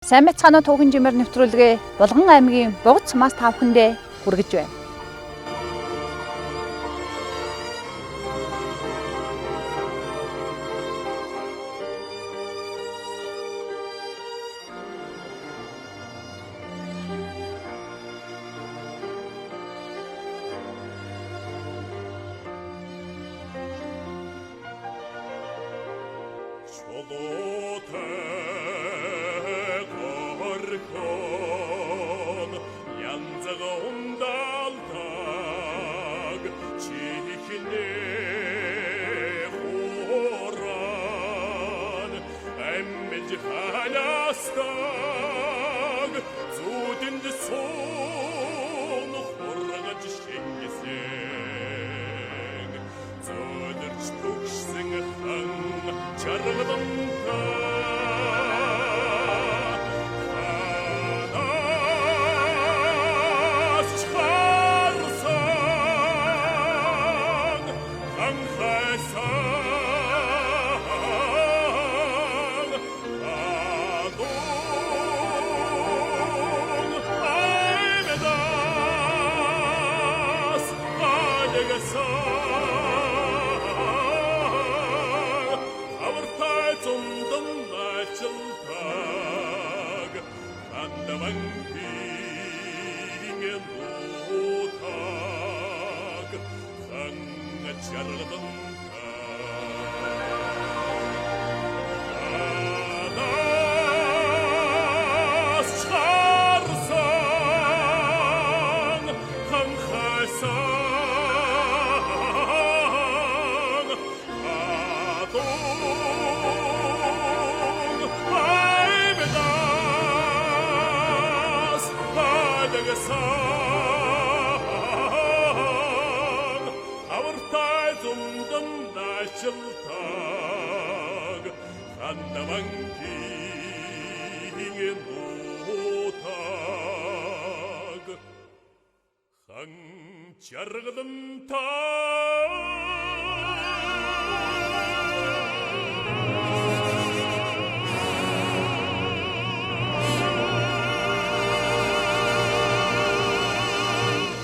Сайн мэцгааны түүхэн жимээр нэвтрүүлгээ Булган аймгийн Бугц Цумаас та бүхэндээ хүргэж байна.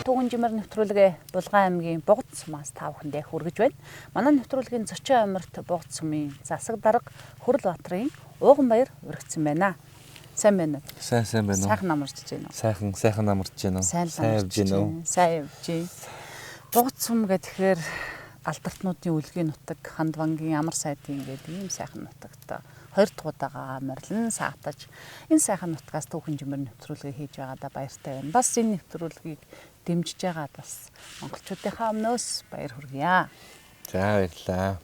Түүхэн жимээр нэвтрүүлгээ Булган аймгийн Бугц Цумаас та бүхэндээ хүргэж байна. Манай нэвтрүүлгийн зочин амирт Бугц Цумын засаг дарга Хүрэл Баатрын ууган баяр өргөцсөн байна. Сайн байна уу? Сайн байна уу? Сайхан амарч байна уу? Сайхан амарч байна уу? Сайн явж байна уу? Сайн явж байна. Бугц Цум гэхээр алдартнуудын үлгийн нутаг, Хандвангийн амар сайдын гэдэг ийм сайхан нутагт 2 дахь удаага амарлан саатаж энэ сайхан нутгаас түүхэн жимээр нэвтрүүлгээ хийж байгаадаа баяртай байна. Бас энэ нэвтрүүлгийг дэмжиж байгаад бас монголчуудынхаа өмнөөс баяр хүргье. За баярлалаа.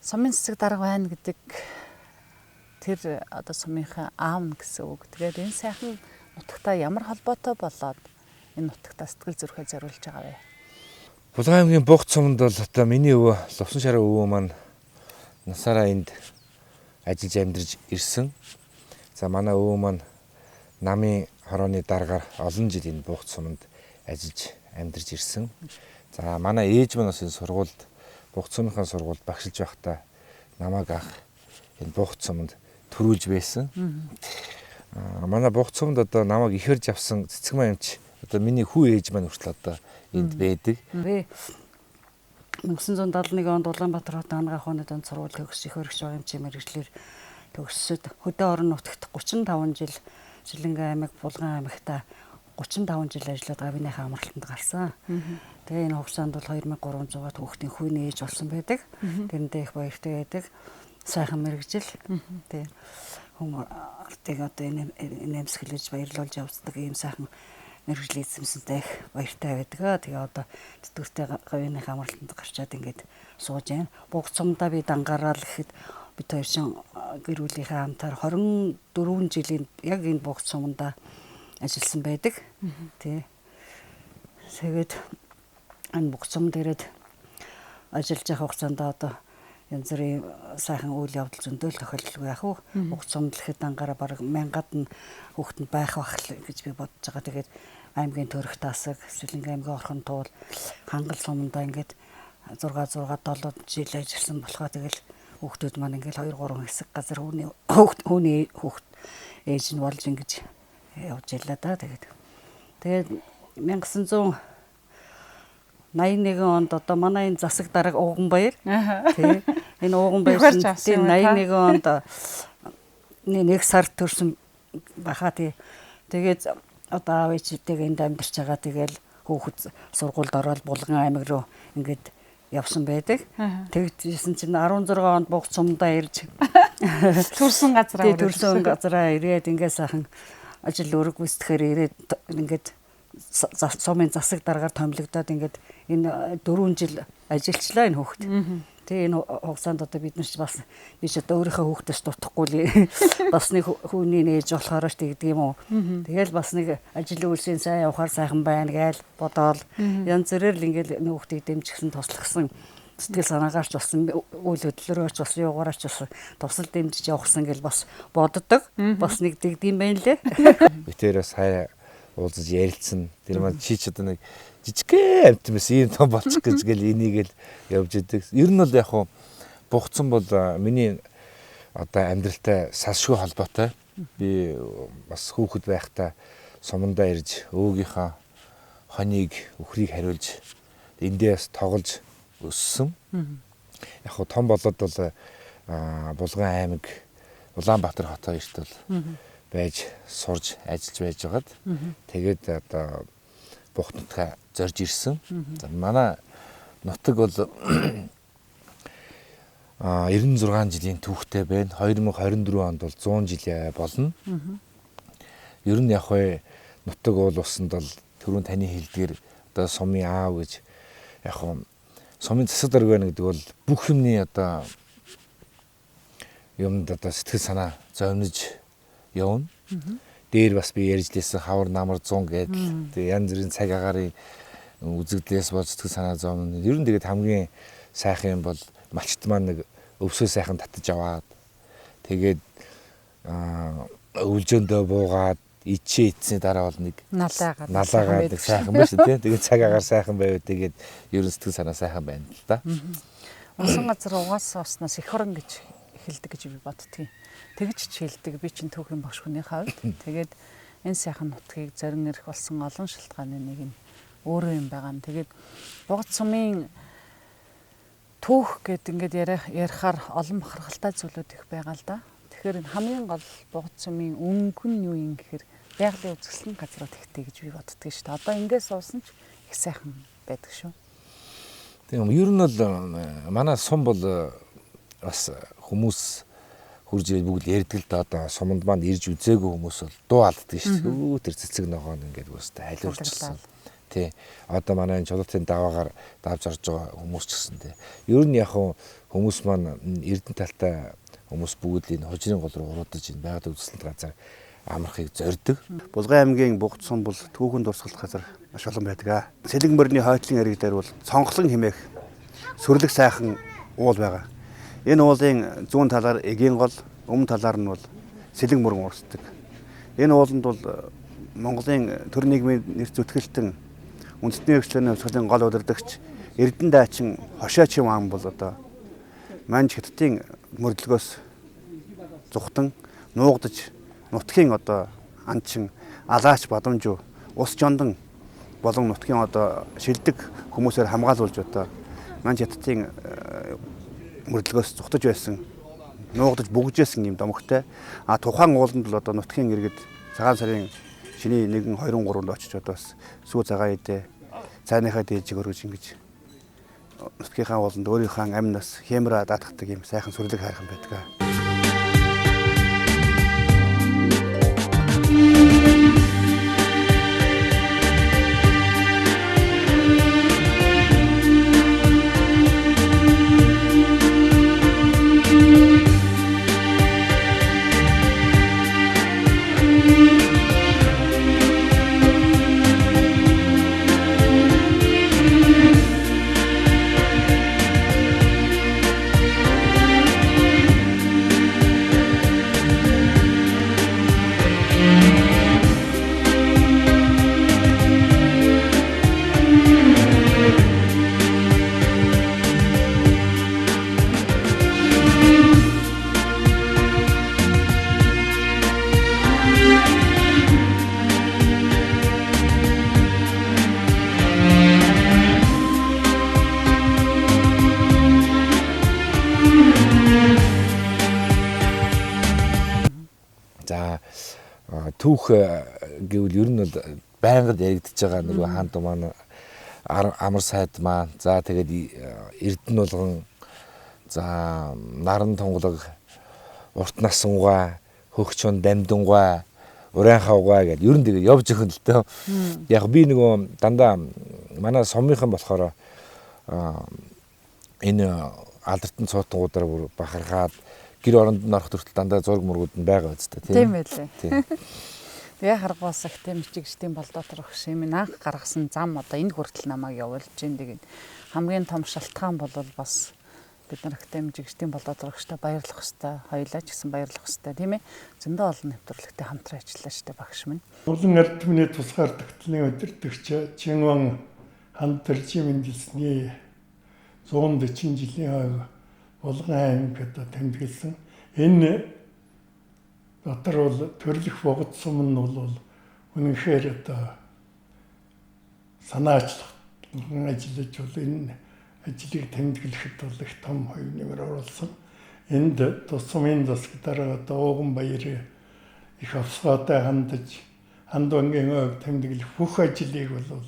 Сумын засаг дарга байна гэдэг тэр одоо сумынхаа аав гэсэн үг. Тэгээд энэ сайхан нутагтаа ямар холбоотой болоод энэ нутагтаа сэтгэл зүрхээ зориулж байгаа вэ? Булган аймгийн Бугц Цумд бол одоо миний өвөө Лувсан шараа өвөө маань насаараа энд ажиллаж амьдарч ирсэн. За манай өвөө маань намын хорооны дараагаар олон жил энэ Бугц Цумд ажиллаж амьдарч ирсэн. За манай ээж маань бас энэ сургуульд Бугц Цумынхаа сургуульд багшилж байхдаа намайг ах энэ Бугц Цумд төрүүлж байсан. Манай Бугц Цумд одоо намайг ихэрж авсан цэцэг маямч одоо миний хүү ээж маань хүртэл одоо энд байдаг. 1971 онд Улаанбаатар хотын Ангаах хооны донд сургууль төгсөж их өргөж байгаа юм чи мэрэгчлэр төгссөд хөдөө орон нутагт 35 жил Шилэнгийн аймаг Булган аймагта 35 жил ажиллаад гавийнхаа амралтанд гарсан. Тэгээ энэ хугацаанд бол 2300 хүүхдийн хүүний ээж болсон байдаг. Тэрэндээ их баяртай байдаг. Сайхан мэрэгжил. Тэгээ хүн артыг одоо нэмсгэлж баярлуулж явцдаг ийм сайхан мэрэгжил эзэмсэнтэй их баяртай байдаг. Тэгээ одоо тэтгэвртэй гавийнхаа амралтанд гарчаад ингээд сууж байна. Бугц Цумдаа би дангараад гэхэд бид хоёр шин гэр бүлийнхээ хамтаар 24 жилийн яг энэ Бугц Цумдаа ажилласан байдаг. Тий. Тэгээд энэ Бугц Цумд ирээд ажиллаж явах хугацаанд одоо янз бүрийн сайхан үйл явдал зөндөл тохиолдолгүй яах вэ? Бугц Цумд гэхэд дангараа бараг 1000-ад нь хүүхэнд байх бах гэж би бодож байгаа. Тэгээд аймгийн төрөх тасаг, Шилэнгийн аймгийн орхон туул, Хангал сумдаа ингээд 6 7 жил ажилласан болохоо тэгэл хүүхдүүд маань ингээл 2 3 хэсэг газар хүүний хүүхд ээж нь болж ингэж явж ялла да. Тэгээд 1981 онд одоо манай энэ засаг дарга Ууганбаяр тий энэ Ууганбаяр тий 81 онд нэг сар төрсөн баха тий. Тэгээд одоо аав ээжтэйгээ энд амьдарч байгаа. Тэгэл хүүхэд сургуульд ороод Булган аймаг руу ингээд явсан байдаг. Тэгжсэн чинь 16 онд Буг цумдаа ирж төрсөн газараа төрсөн газараа ирээд ингээд сайхан ажил өрг гүйцэтгэхээр ирээд ингээд сумын засаг дараагаар томилогдоод ингээд энэ 4 жил ажиллачлаа энэ хүүхэд. Тэгээ энэ хугацаанд одоо бид нар ч бас биш одоо өөрийнхөө хүүхдээс дутахгүй л бас нэг хүүний нээж болохоор ч тэгдэг юм уу. Тэгэл бас нэг ажил үйлсийн сайн явахаар сайхан байна гээл бодоол янз бүрээр л ингээд хүүхдийг дэмжихсэн туслахсан сэтгэл санаагаарч болсон үйл хөдлөлөөрч бас юугаарч бас тусал дэмжиж явахсан гэл бас боддог. Бас нэг дэгдэм байна лээ. Битээр бас хаяа уулзаж ярилцсан. Тэр маань чи ч одоо нэг жижигхэн амт юмс ийм том болчих гэж гэл энийг л явж идэг. Ер нь бол яг хуу бугцсан бол миний одоо амьдралтай салшгүй холбоотой. Би бас хүүхэд байхдаа сумандаа ирж өвгийнхаа хоныг өхрийг хариулж эндээ бас тоглож өссөн. Яг хуу том болоод бол Булган аймаг Улаанбаатар хотоо эрт бол байж сурж ажиллаж байж байгаад тэгээд одоо Буг нутгаа зорж ирсэн. За манай нутаг бол 96 жилийн түүхтэй байна. 2024 онд бол 100 жил болно. Ер нь яг хөө нутаг уул усанд бол түрүүн таны хэлдгээр одоо сумын аав гэж яг хөө сумын засаг дарга байна гэдэг бол бүх юмны одоо юмд одоо сэтгэл санаа зовниж явна. Дээр бас би ярьж лээсэн хавар намар 100 гэдэл тэгээ янз бүрийн цаг агаарын үзэгдлээс болж сэтгэл санаа зовно. Ер нь тэгээд хамгийн сайхан юм бол малчт маань нэг өвсөө сайхан татаж аваад тэгээд өвлжөндөө буугаад ичээ ицсний дараа бол нэг налаагаад нэг сайхан байна шүү дээ. Тэгээд цаг агаар сайхан байвал тэгээд ер нь сэтгэл санаа сайхан байна л да. Унсан газар угаасаа уснаас их хорон гэж хэлдэг гэж би боддгийн. Тэгж ч хэлдэг би чинь түүхийн багш хүний хавьд. Тэгээд энэ сайхан нутгийг зорин ирэх болсон олон шалтгааны нэг нь өөрөө юм байгаа. Тэгээд Буг цумын түүх гэд ингээд ярихаар олон бахархалтай зүйлүүд их байгаа л да. Тэгэхээр энэ хамгийн гол Буг цумын өнгө нь юу юм гэхээр байгалийн үзэсгэлэн газрууд ихтэй гэж би боддгийн шүү дээ. Одоо ингээс суусан ч их сайхан байдаг шүү. Тийм ер нь бол манай сум бол бас хүмүүс хурж ирээд бүгд ярьдаг л да одоо суманд манд ирж үзээгүй хүмүүс бол дуу алддаг шүү дээ. Өө тэр цэцэг ногоон ингээд үстэй хайлуурчсан. Тий. Одоо манай энэ чулуутын даваагаар давж орж байгаа хүмүүс ч гэсэн тий. Ер нь яг хүмүүс маань эрдэнэ талтай хүмүүс бүгд л энэ хожрын гол руу уруудаж энэ байгаль үзэсгэлэнт газар амархыг зорддог. Булган аймгийн Буг цум бол түүхэн дурсгалт газар маш олон байдаг. Сэлэг мөрний хойтлын эрэг дээр бол цонхлон хэмээх сүрлэг сайхан уул байгаа. Энэ уулын зүүн талаар эгийн гол, өмнө талаар нь бол сэлэг мөрөн урсдаг. Энэ ууланд бол Монголын төр нийгмийн нэр зүтгэлтэн үндэсний хөгжлийн хувьсгалын гол удирдагч Эрдэнэ дайчин Хошиачим аан бол одоо Манж хятадын мөрдлөгөөс зүхтэн нуугдаж нутгийн одоо анчин алаач бадамжуу ус жондон болон нутгийн одоо шилдэг хүмүүсээр хамгаалуулж одоо Манж хятадын мөрдлөгөөс зүхтэж байсан нуугдаж бүгжсэн юм домогтой. Тухайн ууланд бол одоо нутгийн иргэд цагаан сарын шиний 1 2 3-нд очиж одоо бас сүү цагаан идэ цайныхаа дээлжиг өргөж ингэж нутгийнхаа ууланд өөрийнхөө амнаас хямра даатгадаг юм сайхан сүрлэг хайрхан байдаг. За түүх гэвэл ер нь бол байнгад яригдчихэж байгаа нөгөө хаан дуу маань амар сайд маань за тэгээд Эрдэнэ булган за наран тунгалаг урт насангаа хөгчөн дамдангай урайхавгаа гэдэг ер нь тэгээд явж өгөн л тоо. Яг би нөгөө дандаа манай сумынхан болохоор энэ алдартан цуутангуудаар бүр бахархаад гэр оронд нь орох хүртэл дандаа зураг мургууд нь байгаа үстэ тийм байлээ. Тэгээ харгуус их тийм мичигчдийн болдоотор өгш юм анх гаргасан зам одоо энэ хүртэл намайг явуулж гин тэгээд хамгийн том шалтгаан бол бас бид нар актемжигчдийн болдоотор өгштэй баярлах хэвээр хоёулаа ч гэсэн баярлах хэвээр тийм ээ зөндөө олон нэвтрүүлэгтэй хамтран ажиллаа штэ багш минь. Улан ардмны тусгаар тогтлын өдөртөгч Чингван ханд төржим мэндэлсний 140 жилийн хойг Булган аймаг одоо тэмдэглэсэн. Энэ дотор бол төрлөх богд сум нь бол үнэнхээр одоо санаачлах ажиллаж бол энэ ажлыг тэмдэглэхэд бол их том хувь нэмэр оруулсан. Энд тусмын засаг дараа одоо Ууган баяр их авсгаатай хандаж ханд бангийн ойг тэмдэглэх бүх ажлыг бол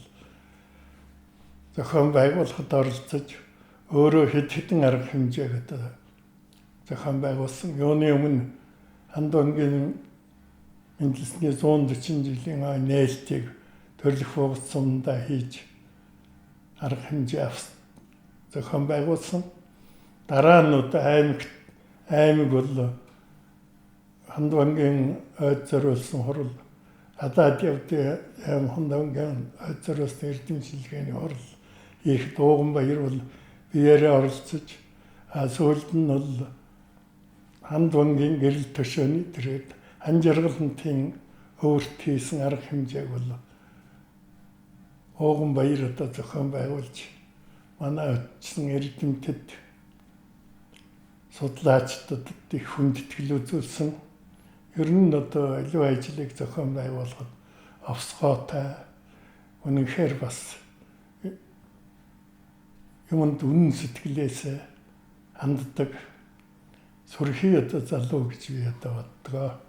зохион байгуулахад оролцож өөрөө хэд хэдэн арга хэмжээг одоо зохион байгуулсан. Юуны өмнө ханд бангийн мэндэлсний 140 жилийн нээлтийг төрлөх богд сумдаа хийж арга хэмжээ зохион байгуулсан. Дараа нь аймаг бол ханд бангийн ойд зориулсан хурал хадаад явдаг ханд бангийн ойд зориулсан эрдэм шилгээний хурал их Ууган баяр бол биеэрээ оролцож сүүлд нь бол ханд бангийн гэрэл төшөөний тэрэг анжиргалантын өөрт хийсэн арга хэмжээг бол Ууган баяр одоо зохион байгуулж манай очсон эрдэмтэд судлаачдад их хүндэтгэл үзүүлсэн. Ер нь одоо аливаа ажлыг зохион байгуулахад овсгоотой үнэнхээр бас юмд үнэн сэтгэлээс ханддаг сүрхий одоо залуу гэж би одоо боддог.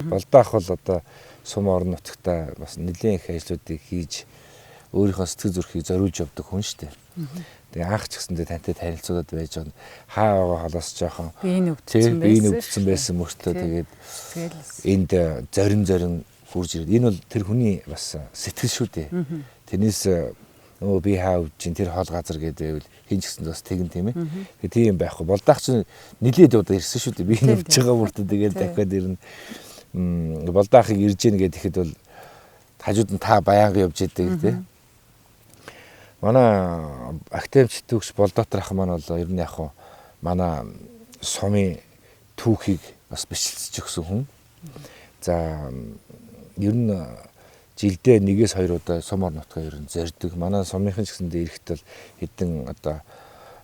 Болдоох бол одоо сум орон нутгтаа бас нэлээд их ажлуудыг хийж өөрийнхөө сэтгэл зүрхийг зориулж явдаг хүн шүү дээ. Тэгээ анх ч гэсэндээ тантай танилцуулаад байж байгаа хаа байгаа холоос жоохон биеийн өвдсөн байсан мөртлөө тэгээд энд зорин хурж ирээд энэ бол тэр хүний бас сэтгэл шүү дээ. Тэрнээс өө би хаа өвчин тэр хоол газар гэдэг байвал хин ч гэсэнд бас тэгэн тийм ээ. Тэгээ тийм байхгүй. Болдоох ч нэлээд удаа ирсэн шүү дээ. Биеийн өвдөж байгаа мөртөө тэгээд дахиад ирнэ. Болдоохыг ирж гин гэхэд бол хажууд нь та баянга явж идэг тийм. Манай актемч төгс болдоотор ах маань бол ер нь яг хуу манай сумын түүхийг бас бичлэж өгсөн хүн. За ер нь жилдээ 1-2 удаа сум орон нутгаа ер нь зорддог. Манай сумынхан ч гэсэндээ эрэхт бол хэдэн одоо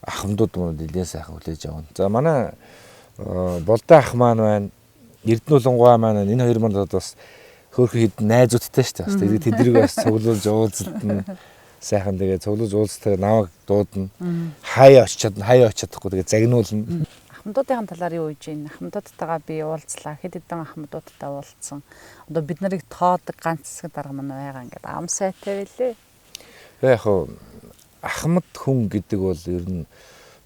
ахмадууд мөн нэлээд сайхан хүлээж авна. За манай болдоо ах маань байна. Эрдэнэ булган маань энэ хоёр маань бас хөөрхөн хэдэн найзуудтай шүү дээ. Бас тэднийг бас цуглуулж уулзалт нь сайхан тэгээ цуглаж уулзтайгаа намайг дуудана. Хаяа очиод чадахгүй тэгээ загнуулна. Ахмадуудын талаар юу гэж байна? Ахмадуудтайгаа би уулзлаа. Хэд хэдэн ахмадуудтай уулзсан. Одоо бид нарыг тоодог ганц хэсэг дарга мань байгаа ингээд ам сайтай байлээ. Яг ахмад хүн гэдэг бол ер нь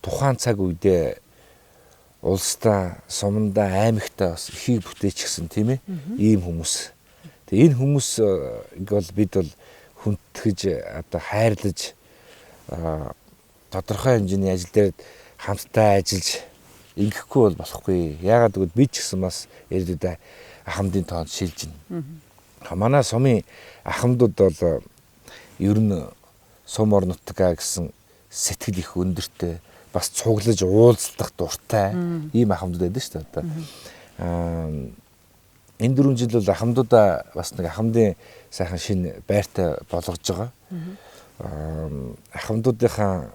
тухайн цаг үедээ улстай, сумандаа, аймагтаа бас ихийг бүтээчихсэн тийм ээ. Ийм хүмүүс. Тэгээ энэ хүмүүс бол бид бол хүндэтгэж одоо хайрлаж тодорхой хэмжээний ажил дээр хамтдаа ажиллаж ингэхгүй бол болохгүй. Яагаад гэвэл бид ч гэсэн бас ирээдүйдээ ахмадын тоонд шилжинэ. Манай сумын ахмадууд бол ер нь сум ор нутгаа гэсэн сэтгэл их өндөртэй, бас цуглаж уулзлах дуртай ийм ахмадууд байдаг шүү дээ. Энэ 4 жил бол ахмадуудаа бас нэг ахмадын сайхан шинэ байртай болгож байгаа. Ахмадуудынхаа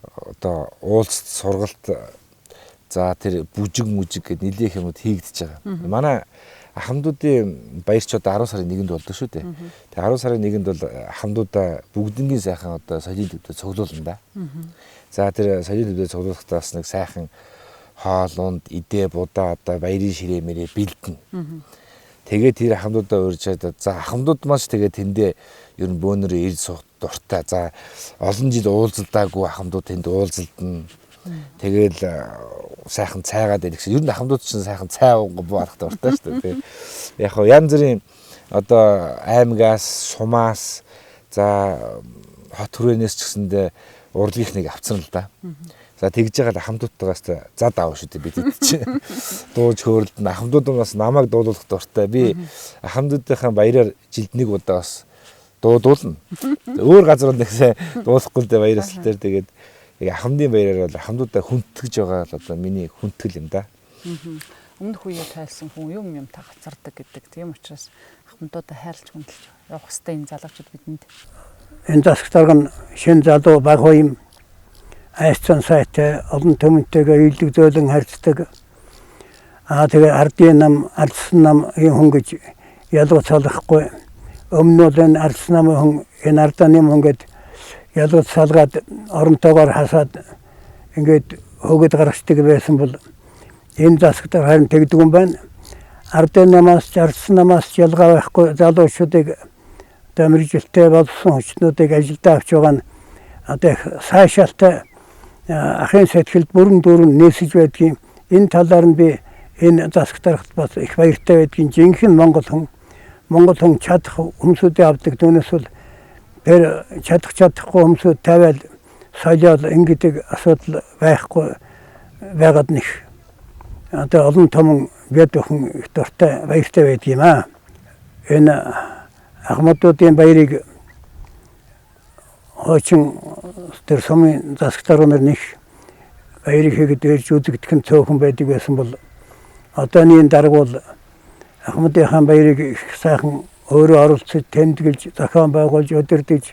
одоо уулзалт, сургалт за тэр бүжиг гэдэг нэлээх юмуд хийгдэж байгаа. Манай ахмадуудын баяр ч одоо 10 сарын 1-нд болдог шүү дээ. Тэгээ 10 сарын 1-нд бол ахмадуудаа бүгднгийн сайхан одоо соёлын төвдө цуглуулна да. За тэр соёлын төвдө цуглуулахдаа бас нэг сайхан хоол унд идэ будаа одоо баярын ширээ мэрээ бэлдэнэ. Тэгээ тэр ахмадуудаа урьжаад за ахмадууд маш тэгээ тэндээ ер нь бөөнөрөө ирж суух дуртай. За олон жил уулзалдаагүй ахмадууд тэнд уулзалдана. Тэгэл сайхан цайгаад байдаг гэсэн. Ер нь ахмадууд ч сайхан цай уух дуртай шүү дээ. Яг хоо янз бүрийн одоо аймагаас, сумаас за хот хүрээнээс ч гэсэндээ урлагийнх нэг авцсан л да. За тэгж байгаа ахмадуудтайгаас зад аав шүү дээ бид чинь. Дууж хөөрөлдөн ахмадууд бас намайг дуулуулах дуртай. Би ахмадуудынхаа баяраар жилд нэг удаа бас дуудуулна. Өөр газар нэгсээ дуулахгүй л дээ баяраас л дээр тэгээд яг ахмадын баяраар бол ахмадуудаа хүндэтгэж байгаа л одоо миний хүндэтгэл юм да. Өмнөх үеэ тайлсан хүн юм та гацардаг гэдэг. Тийм учраас ахмадуудаа хайрлаж хүндэлж явах хэрэгтэй энэ залуучууд бидэнд. Энэ засаг дарга нь шин залуу баг юм айцсан сайтай олон төмөнтэйгээ ийлэг зөөлөн харьцдаг. Тэгээ ардын нам, ардсан нам юм хүн гэж ялгууцалахгүй. Өмнө нь энэ ардсан нам хүн энэ ардын юм хүн гэж ялгууцалгаад оронтойгоор хасаад ингээд хөгөд гаргацдаг байсан бол энэ засаг дарга харин тэгдэг юм байна. Ардын намаас, ардсан намаас ялгаа байхгүй залуучуудыг мэргэжилтэй болсон хүчнүүдийг ажилдаа авч байгаа нь одоо сайшаалтай ахын сэтгэлд бүрэн дүүрэн нээсэж байдгийн энэ талаар нь би энэ засаг даргад бас их баяртай байдгийн жинхэнэ Монгол хүн чадах хүмүүсүүдээ авдаг түүнээс бол тэр чадахгүй хүмүүсүүд тавиал соёол ингэдэг асуудал байхгүй байгаад нэг одоо олон том бид бүхэн их дуртай баяртай байдгийм аа. Энэ ахмадуудын баярыг хоочин тэр сумын засаг дарга нар нэг баярыг хийгээд ирж үзэгдэх нь цөөхөн байдаг байсан бол одооний дарга бол ахмадынхаа баярыг их сайхан өөрөө оролцож тэмдэглэж зохион байгуулж өдөрдөж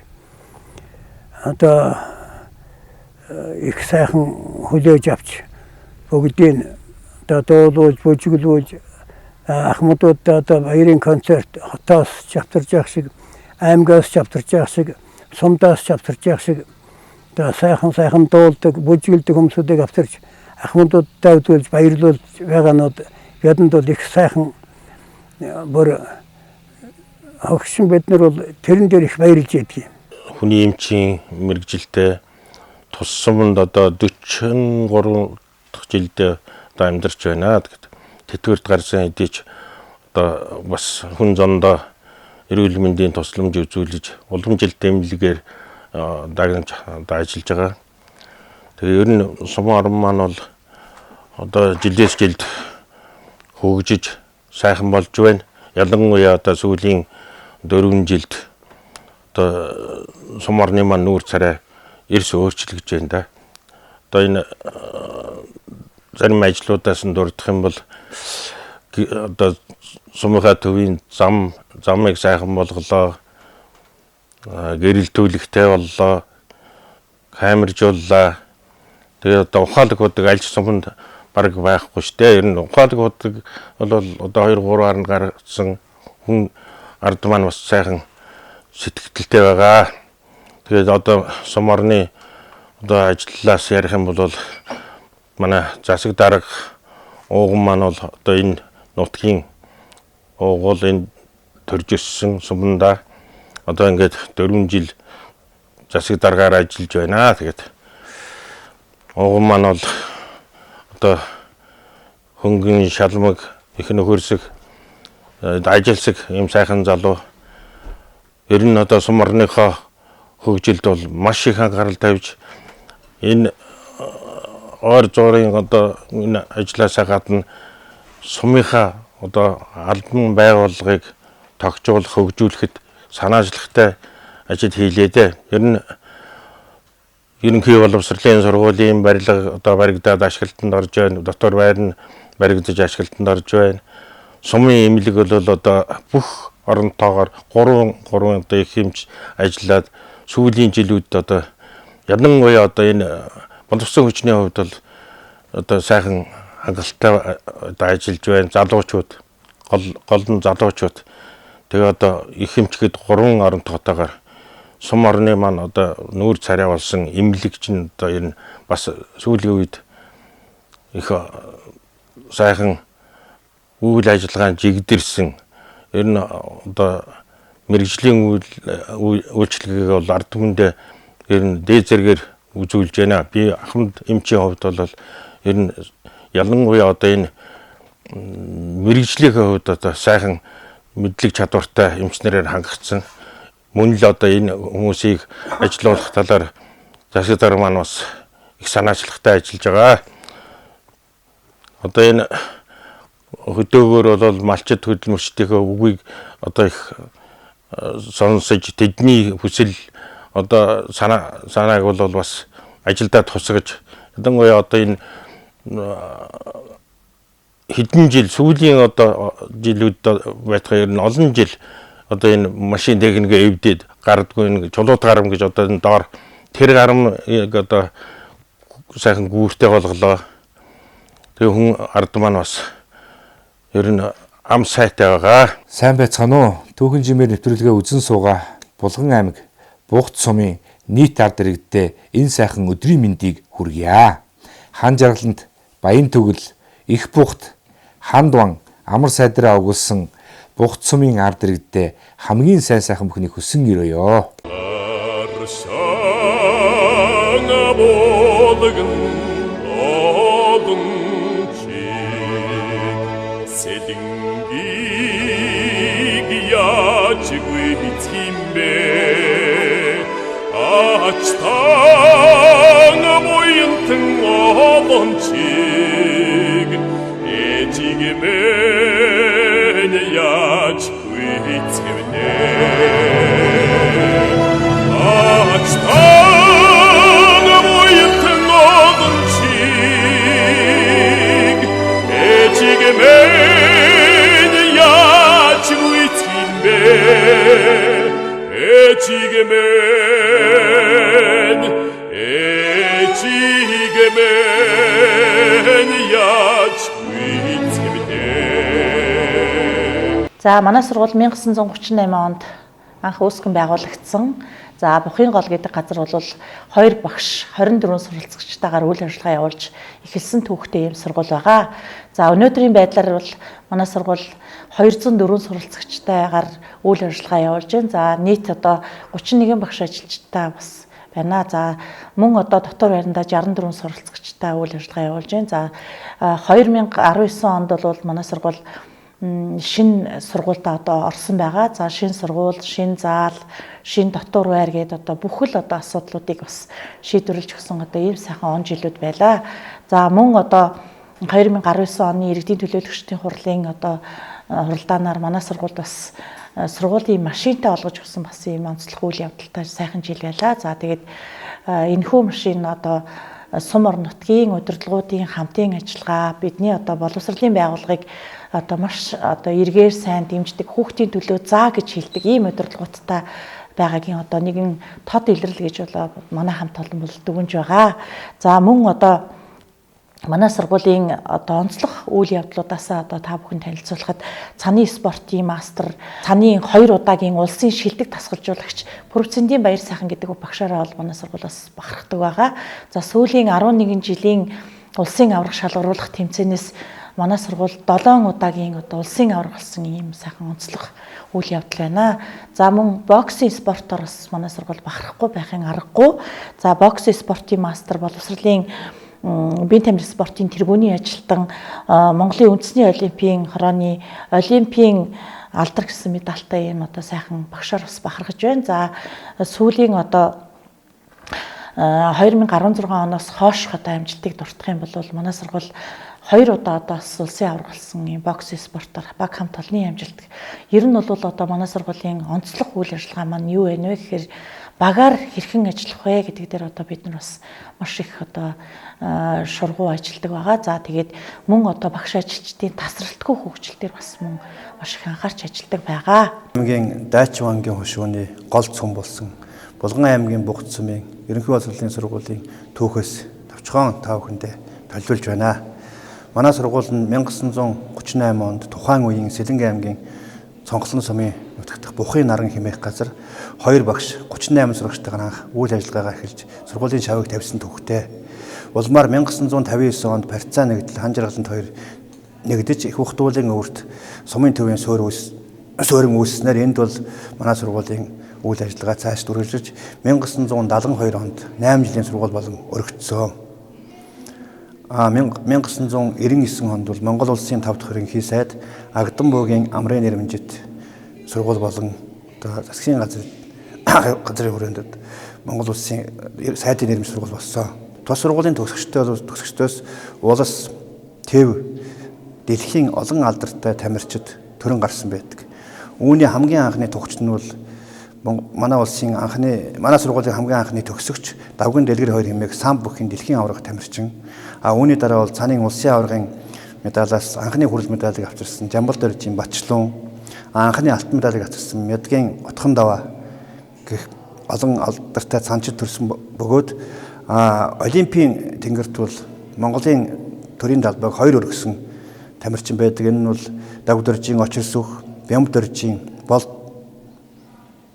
одоо их сайхан хүлээж авч бүгдийг одоо дуулуулж бүжиглүүлж ахмадуудаа одоо баярын концерт хотоос чавтарж явах шиг аймагаас чавтарж явах шиг сумдаас чавтарж явах шиг одоо сайхан дуулдаг бүжиглдэг хүмүүсүүдийг авчирч ахмадуудаа үзүүлж баярлуулж байгаанууд ядан бол их сайхан бүр хогшин бид нар бол тэрэн дээр их баярлж ядгийг. Хүний эмчийн мэрэгжилтэй тус суманд одоо 43 дахь жилдээ одоо амьдарч байна гэдэг. Тэтгэврт гарсан хэдий ч одоо бас хүн зондоо эрүүл мэндийн тусламж үзүүлж уламжлалт эмнэлгээр дагнаж ажиллаж байгаа. Тэгээ ер нь сум орн маань бол одоо жилээс жилд хөгжиж сайхан болж байна. Ялангуяа одоо сүүлийн 4 жилд одоо сум орны маань нүүр царай эрс өөрчлөгдөж байна да. Одоо энэ зарим ажлуудаас нь дурдах юм бол одоо сумынхаа төвийн замыг сайхан болголоо, гэрэлтүүлэгтэй боллоо, камержууллаа. Тэгээ одоо ухаалаг бодог аль суманд бараг байхгүй шүү дээ. Ер нь ухаалаг бодог бол одоо 2-3 харанд гарсан хүн ард маань бас сайхан сэтгэлтэй байгаа. Тэгээд одоо сум орны одоо ажлаас ярих юм бол манай засаг дарга ууган маань бол одоо энэ нутгийн уугуул энэ төрж өссөн суманда одоо ингээд 4 жил засаг даргаар ажиллаж байна. Тэгээд ууган маань бол одоо хөнгөн шалмаг их нөхөрсөг ажилсаг ийм сайхан залуу. Ер нь одоо сум орныхоо хөгжилд бол маш их анхаарал тавьж энэ ойр зуурын одоо энэ ажилласаа гадна сумынхаа одоо албан байгууллагыг тогтжуулах, хөгжүүлэхэд санаачлагтай ажил хийлээ. Ер нь ерөнхий боловсролын сургуулийн барилга одоо баригдаад ашиглалтанд орж байна. Дотор байр нь баригдаж ашиглалтанд орж байна. Сумын эмнэлэг бол одоо бүх оронтоогоор 3 одоо их хэмж ажиллаад сүүлийн жилүүд одоо ялангуяа одоо энэ боловсон хүчний хувьд бол одоо сайхан хангалттай одоо ажиллаж байна. Залуучууд гол нь залуучууд тэгээ одоо их хэмжгээд 3 оронтоотойгоор сум орны маань одоо нүүр царай болсон эмнэлэг чинь одоо энэ бас сүүлийн үед их сайхан үйл ажиллагаанд жигдэрсэн. Ер нь одоо мэрэгжлийн үйлчлэгийг бол ард түмэндээ ер нь дээд зэргээр үзүүлж байна. Би Ахмад эмчийн хувьд бол ер нь ялангуяа одоо энэ мэрэгжлийн хувьд одоо сайхан мэдлэг чадвартай эмчнэрээр хангагдсан. Мөн л одоо энэ хүмүүсийг ажилуулах талаар засаг дарга маань бас их санаачлагтай ажиллаж байгаа. Одоо энэ хөдөөгөр бол малчид хөдөлмөрчдийнхөө үгийг одоо их сонсож тэдний хүсэл одоо санааг бол бас ажилдаа тусгаж ялангуяа одоо энэ хэдэн жил сүүлийн одоо жилүүд байтугай ер нь олон жил одоо энэ машин техникээ эвдээд гардгүй энэ чулуут гарам гэж одоо энэ доор тэр гарамыг одоо сайхан гүүртэй болголоо. Тэгээ хүн ард маань бас ер нь ам сайтай байгаа. Сайн байцгаана уу? Түүхэн жимээр нэвтрүүлгээ үзэн суугаа. Булган аймаг Бугт сумын нийт ард иргэдээ энэ сайхан өдрийн мэндийг хүргье. Хан жаргаланд Баян Түгэл, Их Бугт, Хандван, Амар сайдраа өгүүлсэн Бугт сумын ард иргэдээ хамгийн сайн сайхан бүхнийг хүсэн өрөөё. За манай сургууль 1938 онд анх үүсгэн байгуулагдсан. За Бухын гол гэдэг газар бол 2 багш 24 суралцагчтайгаар үйл ажиллагаа явуулж эхэлсэн түүхтэй юм сургууль байгаа. За өнөөдрийн байдлаар бол манай сургууль 204 суралцагчтайгаар үйл ажиллагаа явуулж байна. За нийт одоо 31 багш ажилчтай бас байна. За мөн одоо дотор байранда 64 суралцагчтай үйл ажиллагаа явуулж байна. За 2019 онд бол манай сургууль шинэ сургуультай одоо орсон байгаа. За шинэ сургууль, шинэ заал, шинэ дотор байр гэдэг одоо бүхэл одоо асуудлуудыг бас шийдвэрлэж өгсөн одоо ийм сайхан он жилүүд байлаа. За мөн одоо 2019 оны иргэдийн төлөөлөгчдийн хурлын одоо хуралдаанаар манай сургуульд бас сургуулийн машинтай олгож өгсөн бас ийм онцлог үйл явдалтай сайхан жил байлаа. За тэгээд энэхүү машин одоо сум орон нутгийн удирдлагуудын хамтын ажиллагаа бидний одоо боловсролын байгууллагыг одоо маш одоо эргээр сайн дэмждэг хүүхдийн төлөө заа гэж хэлдэг ийм удирдлагуудтай байгаагийн одоо нэгэн тод илрэл гэж бол манай хамт олон бол дүгнж байгаа. За мөн одоо манай сургуулийн одоо онцлог үйл явдлуудаас одоо та бүхэн танилцуулахад цаны спортын мастер, цаны 2 удаагийн улсын шилдэг тасгалжуулагч Пүрвцэндийн Баяр сайхан гэдэг багшаараа бол манай сургуулиас бахархдаг байгаа. За сүүлийн 11 жилийн улсын аврах шалгаруулах тэмцээнээс манай сургууль 7 удаагийн одоо улсын аврах болсон ийм сайхан онцлог үйл явдал байна. За мөн боксын спортоор бас манай сургууль бахархахгүй байхын аргагүй. За боксын спортын мастер боловсролын биеийн тамирын спортын тэргүүний ажилтан, Монголын үндэсний олимпийн хорооны олимпийн алдар гэсэн медальтай ийм одоо сайхан багшаар бас бахархаж байна. За сүүлийн одоо 2016 оноос хойш одоо амжилтыг дуртах юм бол манай сургууль 2 удаа одоо улсын авраг болсон ийм боксын спортоор баг хамт олонний амжилт. Ер нь бол одоо манай сургуулийн онцлог үйл ажиллагаа маань юу вэ гэхээр багаар хэрхэн ажиллах вэ гэдэг дээр одоо бид нар бас маш их одоо шургуу ажилладаг байгаа. За тэгээд мөн одоо багш ажилчдын тасралтгүй хөгжил дээр бас мөн маш их анхаарч ажилладаг байгаа. Аймгийн Дайчин вангийн хушууны гол цөм болсон Булган аймгийн Бугт цөмийн ерөнхий боловсролын сургуулийн түүхээс товчхон та бүхэндээ төлөвлөж байна. Манай сургууль нь 1938 онд тухайн үеийн Сэлэнгэ аймгийн Цонхлон сумын нутагт Бухын наран хэмээх газар 2 багш 38 сурагчтайгаар анх үйл ажиллагаагаа эхэлж сургуулийн шавыг тавьсан түүхтэй. Улмаар 1959 онд Паризан нэгдэл хан жаргаланд 2 нэгдэж их хугтуулын өвөрт сумын төвийн суурин үүснээр энд бол манай сургуулийн үйл ажиллагаа цааш үргэлжлэж 1972 онд 8 жилийн сургууль болон өргөцсөн. 1999 онд бол Монгол улсын 5 дахь ерөнхий сайд Агдам буугийн амрын нэрмжит сургууль болон одоо засгийн газрын хүрээнд Монгол улсын сайдын нэрмж сургууль болсон. Тус сургуулийн төгсөгчдөөс улс, төв, дэлхийн олон алдартай тамирчид төрөн гарсан байдаг. Үүний хамгийн анхны төгсөгч нь бол манай сургуулийн хамгийн анхны төгсөгч Давган Дэлгэр 2 хэмээх самб бүхийн дэлхийн аврах тамирчин. Үүний дараа бол цаанын улсын аваргын медалаас анхны хүрэл медалийг авчирсан Жамбал Доржийн Бачлун, анхны алтан медалийг авчирсан Мядгийн Отхон даваа гэх олон алдартай цаанчид төрсэн бөгөөд Олимпийн тэнгэрт бол Монголын төрийн талбайг 2 өргөсөн тамирчин байдаг. Энэ нь бол Давг Доржийн Очирсүх, Бямб Доржийн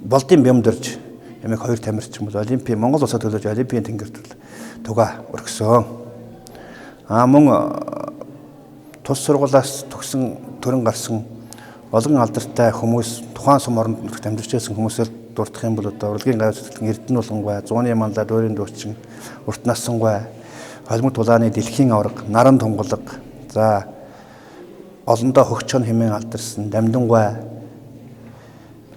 Болдын Бямб Дорж хэмээх 2 тамирчин бол Монгол улсад төлөж Олимпийн тэнгэрт бол тугаа өргөсөн. Мөн тус сургуулиас төгсөн төрөн гарсан олон алдартай хүмүүс тухайн сум оронд нутагт амьдарч байсан хүмүүсээр дурдах юм бол одоо урлагийн гай зүтгэн Эрдэнэ булгангай, Зууны мандаа Дөрийн дүүчин, Урт насангай, Холмог тулааны дэлхийн авраг, Наран тунгалаг, за олондоо хөгчөн хэмээн алдарсан Дамдангай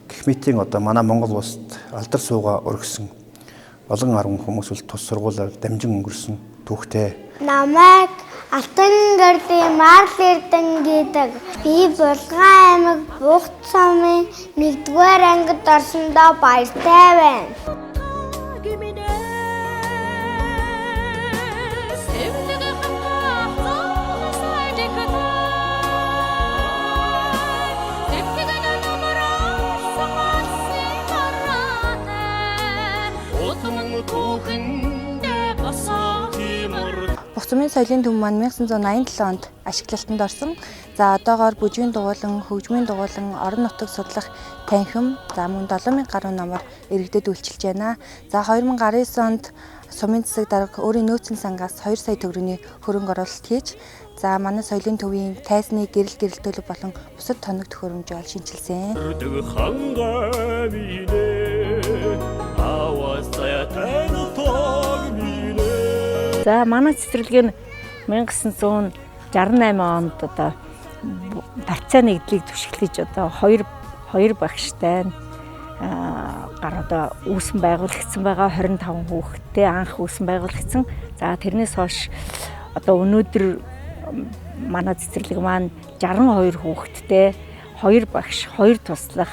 гэх мэтийн одоо манай Монгол улсад алдар суугаа өргөсөн олон арван хүмүүс бол тус сургуулиар дамжин өнгөрсөн түүхтэй. Намайг Алтан гэрдийн Марл Эрдэнэ гэдэг. Би Булган аймаг Бугт цомын 1-р ангид орсондоо баяртай байна. Бугт цомын соёлын төв маань 1987 онд ашиглалтанд орсон. За одоогоор бүжгийн дугуйлан, хөгжмийн дугуйлан, орон нутаг судлах танхим, за мөн 7000 гаруй номоор иргэдэд үйлчилж байна. За 2019 онд сумын засаг дарга өөрийн нөөцийн сангаас 2 сая төгрөгийн хөрөнгө оруулалт хийж, за манай соёлын төвийн тайзны гэрэл төлөв болон бусад тоног төхөөрөмж ол шинжилсэн. За манай цэцэрлэг нь 1968 онд одоо Паризан нэгдлийг түшиглэж одоо хоёр багштай гар одоо үүсгэн байгуулагдсан байгаа 25 хүүхэдтэй анх үүсгэн байгуулагдсан. За тэрнээс хойш одоо өнөөдөр манай цэцэрлэг маань 62 хүүхэдтэй 2 багш, 2 туслах,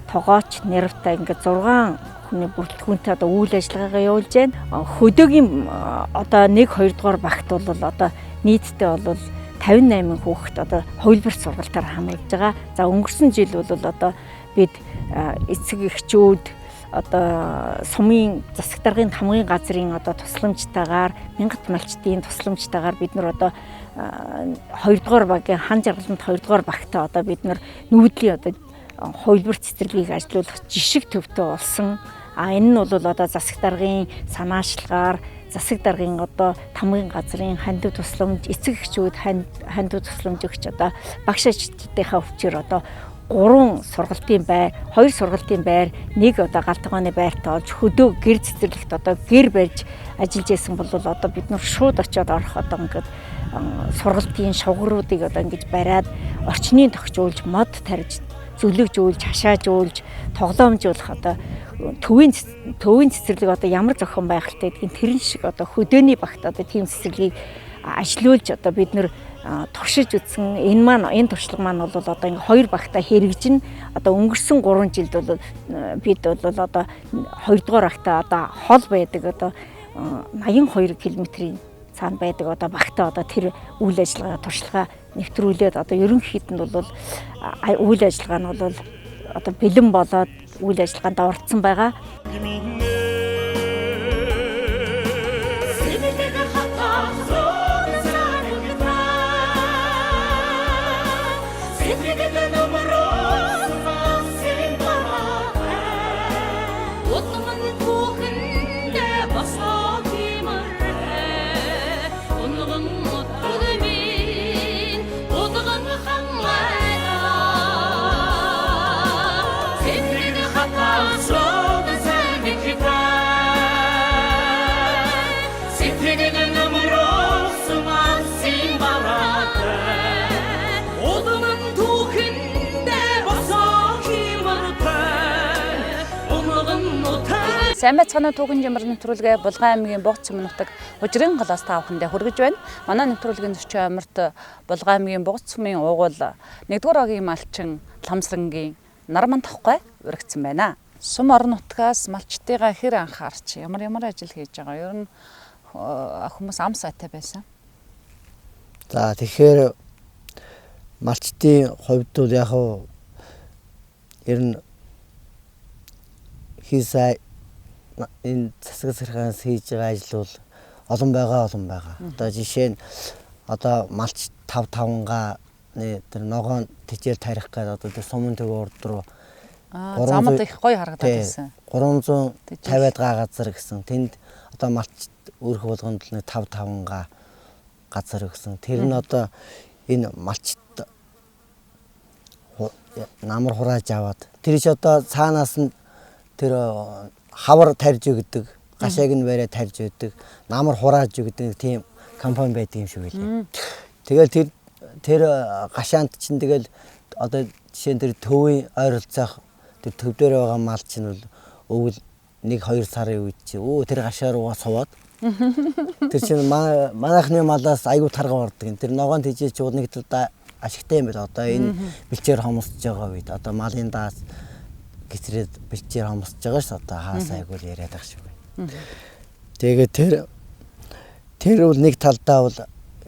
тогооч, нэрвтэй ингээд 6 хүний бүрэлдэхүүнтэй одоо үйл ажиллагаагаа явуулж байна. Хөдөөгийн одоо 1-2 дугаар багт бол одоо нийтдээ бол 58 хүүхэд одоо хувилбарт сургалтаар хамрагдж байгаа. За өнгөрсөн жил бол одоо бид эцэг эхчүүд одоо сумын засаг даргын хамгийн газрын одоо тусламжтайгаар мянгат малчдын тусламжтайгаар бид нар одоо 2-р багийн хан жаргаланд 2-р багтаа одоо бид нар нүүдлийн одоо хувилбар цэцэрлэгийг ажилуулах жишг төвтэй болсон. Энэ нь бол одоо засаг даргын санаачлагаар засаг даргын одоо тамгын газрын хандив тусламж, эцэг эхчүүд хандив тусламж өгч одоо багш ажилтнуудынхаа өвчээр одоо 3 сургалтын байр, 2 сургалтын байр, 1 одоо галтгооны байртаа олж хөдөө гэр цэцэрлэгт одоо гэр барьж ажиллаж байсан бол одоо бид нар шууд очиод орох одоо ингээд сургалтын шугруудыг одоо ингэж бариад орчныг тогтжуулж, мод тарьж, зөвлөгжүүлж, хашаажуулж, тоглоомжуулах одоо төвийн цэцэрлэг одоо ямар зохион байгальтай гэдгийг тэрэн шиг одоо хөдөөний багт одоо тийм цэцэрлэгийг ажилуулж одоо бид нар туршиж үзсэн. Энэ туршлага маань бол одоо ингээ 2 багтаа хэрэгжин одоо өнгөрсөн 3 жилд бол бид бол одоо 2-р багтаа одоо хол байдаг одоо 82 км-ийн цаана байдаг одоо багтаа одоо тэр үйл ажиллагаа туршлага нэвтрүүлээд одоо ерөнхийд нь бол үйл ажиллагаа нь бол одоо бэлэн болоод үйл ажиллагаанд орцсон байгаа. Сайн байцгаана түүхэн жимэр нэвтрүүлгээ Булган аймгийн Бугц сумын нутаг Хужирын голоос та бүхэндээ хүргэж байна. Манай нэвтрүүлгийн зочин амирт Булган аймгийн Бугц сумын угуул 1-р огийн малчин Ламсрангийн Нарман Тохгой урагдсан байна. Сум орон нутгаас малчтайгаа хэр анхаарч ямар ажил хийж байгаа. Ер нь хүмүүс ам сайтай байсан. За тэгэхээр малчтын хувьд бол яг ер нь хийсай энэ засаг сэрхээс хийж байгаа ажил бол олон байгаа. Одоо жишээ нь одоо малч 5-5га тэр ногоон тижээр тарих гэдэг одоо тэр сумын төв урд руу замд их гоё харагдаад байсан. 350-аад газар гэсэн. Тэнд одоо малч өөрх болгонд л 5-5га газар өгсөн. Тэр нь одоо энэ малчт намар хурааж аваад тэр ч одоо цаанаас нь тэр хавар тарьж өгдөг, гашааг нь бариад тарьж өгдөг, намар хурааж өгдөг тийм компани байдаг юм шиг байлаа. Тэгэл тэр гашаанд чинь тэгэл одоо жишээ нь тэр төвийн ойролцоох тэр төв дээр байгаа мал чинь бол өвөл 1-2 сарын үед чи тэр гашаа руугаа суваад тэр чинь манайхны малаас аягүй тарга ордог. Тэр ногоон тижээ ч нэг талдаа ашигтай юм байна. Одоо энэ бэлчээр хомсож байгаа үед одоо малын даас гэтрээд бэлчээр хомсож байгаа ш. Одоо хаасаа айгүй яриад ах шиг байна. Тэгээд тэр бол нэг талдаа бол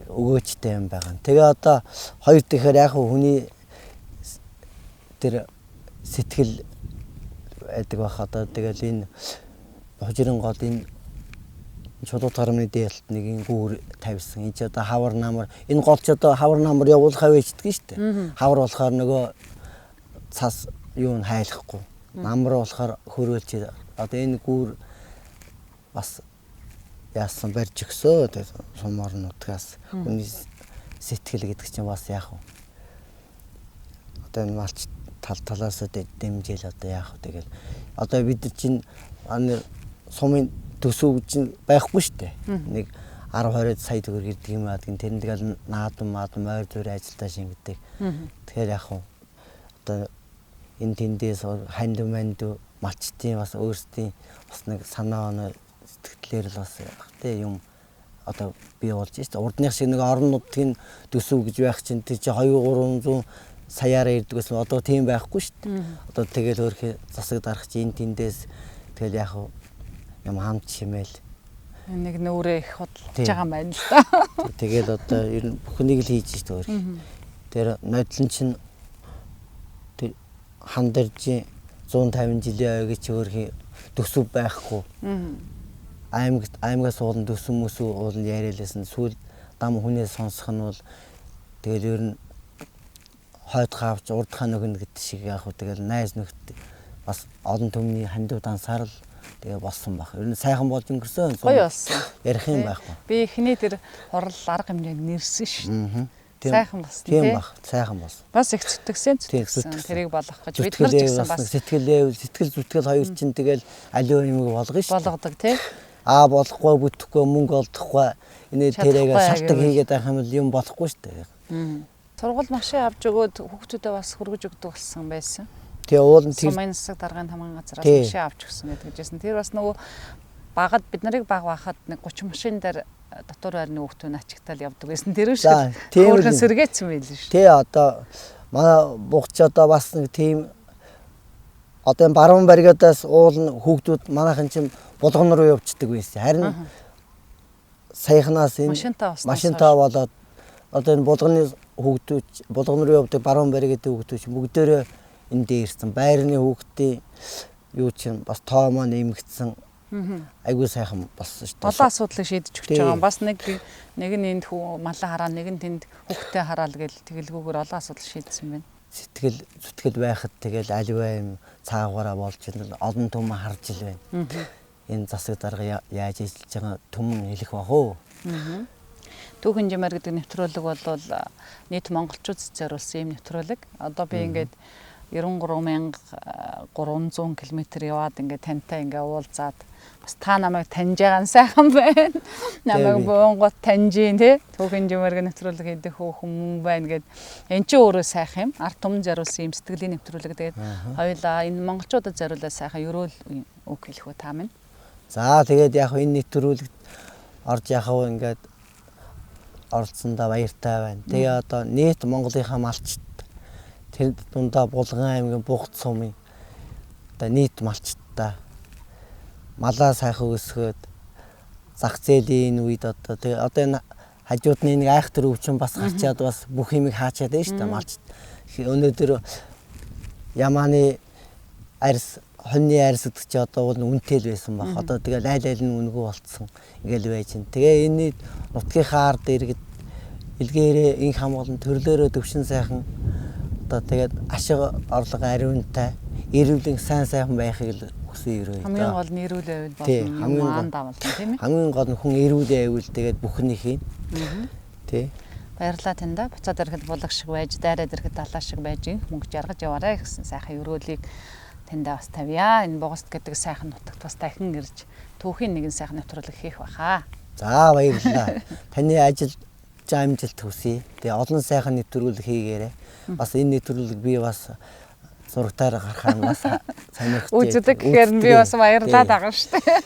өгөөчтэй юм байгаа. Тэгээ одоо хоёр тэгэхээр яг хүний тэр сэтгэл байдаг бах одоо тэгэл энэ Хужирын гол энэ чулуу тарамны дээлт нэг гүүр тавьсан. Энд ч одоо хавар намар энэ гол ч одоо хавар намар явуулахаа вэждэг шүү дээ. Хавар болохоор нөгөө цас юу н хайлахгүй. Намар болохоор хөрөөлч одоо энэ гүүр бас яасан барьж өгсөө сум орон нутгаас хүний сэтгэл гэдэг чинь бас яах вэ? Одоо энэ малч талаас дэмжээл одоо яах вэ? Тэгэл одоо бид чинь сумын төсөв чинь байхгүй шүү дээ. Нэг 10-20 сая төгрөг ирдэг юм аа гин тэр тэгэл наадам ойр зүйр ажилдаа шингэдэг. Тэгэхээр яах вэ? Одоо энэ тэндээс ханд малчтын бас өөрсдийн бас нэг санаа оноо сэтгэлээр л бас тий юм одоо бий болж шүү дээ. Урдных шиг нэг орон нутгийн төсөв гэж байх чинь тэр чи 200-300 саяараа ирдэг гэсэн одоо тийм байхгүй шүү дээ. Одоо тэгэл өөрхий засаг дарах чи энэ тэндээс тэгэл яах вэ? Юм хамт чимээл нэг нүрээ их худалдаж байгаа юм байна л да. Тэгээд одоо ер нь бүхнийг л хийж шүү дээ. Тэр нодлон чинь тэр хандарж 150 жилийн ойг чи өөрхий төсөв байхгүй. Аймагаас уулын төсөв мөсөв уулын яриалсан сүүл дам хүнээс сонсох нь бол тэгэл ер нь хойд хавч урд хан өгнө гэдэг шиг яг хөө тэгэл найз нөхд бас олон түмний хандив дансаар л тэгээ болсон баг. Ер нь сайхан болж өнгөрсөн. Гоё болсон. Ярих юм байхгүй. Би эхний тэр хурал арга хэмжээнд нэрсэн шүү. Сайхан болсон тийм баг. Сайхан болсон. Бас их зүтгэсэн. Тэрийг болгох гэж бид нар ч гэсэн бас сэтгэл зүтгэл хоёр чинь тэгэл аливаа юм болгоно шүү. Болгодог тий. Болохгүй бүтэхгүй мөнгө олдохгүй энэ тэрийг шалтгаан хийгээд байх юм бол юм болохгүй шүү дээ. Сургууль машин авч өгөөд хүүхдүүдэд бас хөргөж өгдөг болсон байсан. Тэгээ уулын тэр сумын засаг даргын хамгаалсан газраас машин авч өгсөн гэдэг жисэн. Тэр бас нөгөө багад бид нарыг баг байхад нэг 30 машин дээр дотор байрны хүүхдүүд ачигтал явдаг байсан. Тэр шүү. Өөрхөн сэргээцсэн байл шүү. Тий одоо манай бугч одоо бас нэг тийм одоо баруун баригадаас уулын хүүхдүүд манайхан чим булган руу явчихдаг байсан. Харин саяхнаас энэ машинтаа болоод одоо энэ булганы хүүхдүүд булган руу явдаг баруун баригадын хүүхдүүд бүгдээрээ энэ дээр ирсэн. Байрны хүүхдийн юу чинь бас тоо маань нэмэгдсэн. Айгуу сайхан болсон шүү дээ. Олон асуудлыг шийдэж өгч байгаа. Бас нэг нь энд малаа хараа, нэг нь тэнд хүүхдээ хараал гэл тэгэлгүйгээр олон асуудал шийдсэн байна. Зүтгэл байхад тэгэл аливаа юм цаагаараа болж олон түмэн харж ил байна. Энэ засаг дарга яаж ажиллаж байгаа түмэн хэлэх бах уу? Түүхэн жимэр гэдэг нэвтрүүлэг бол нийт монголчууд зориулсан юм нэвтрүүлэг. Одоо би ингээд 93,300 км яваад ингээд тантай ингээд уулзаад бас та намайг таньж байгаа нь сайхан байна. Намайг буунгот таньжин тий. Түүхэн жимэр нэвтрүүлэг хийдэг хүмүүс байна гэд. Энд чинь өөрөө сайхан юм. Ард түмэн зориулсан юм сэтгэлийн нэвтрүүлэг. Тэгээд хоёулаа энэ монголчуудад зориулсан сайхан ерөөл үг хэлэх үү та минь. За тэгээд яг энэ нэвтрүүлэгт орж яхав ингээд оролцсондоо баяртай байна. Тэгээ одоо нийт Монголынхаа малчд тэр дундаа Булган аймгийн Бугт сумын одоо нийт малчдаа малаа сайхан өсгөөд зах зээлийн үед одоо энэ хажуудны нэг айхтар өвчин бас гарчаад бас бүх юмыг хаачаад байна шүү дээ малчд. Өнөөдөр Ямааны арьс хоньны арьс гэдэг чи одоо бол үнэтэй л байсан баг. Одоо тэгэл айл нь үнэгүй болцсон. Ингээл байж чинь. Тэгээ энэ нутгийнхаа ард иргэд илгээрээ инх хамгаалан төрлөөрөө төвшин сайхан одоо тэгээд ашиг орлого ариунтай эрүүлийн сайн байхыг л хүсэн ерөө. Хамгийн гол нь эрүүл байвал болно. Маан давална тийм ээ. Хамгийн гол нь хүн эрүүл байвал тэгээд бүхнийг хийн. Тий. Баярлалаа таньда. Буцаад ирэхэд булаг шиг байж, дайраад ирэхэд далаа шиг байж мөнгө жаргаж яваарай гэсэн сайхан өрөөлийг таньда бас тавья. Энэ Бугаст гэдэг сайхан нутагт бас дахин ирж түүхийн нэгэн сайхан нэвтрүүлэг хийх байхаа. За баярлалаа. Таны ажил амжилт хүсье. Тэгээ олон сайхан нэвтрүүлэг хийгээрэй. Бас энэ нэвтрүүлэг би бас зургатаар гарахаа бас сонирхож байна. Үздэг гэхээр би бас баярлалаа дагна шүү дээ.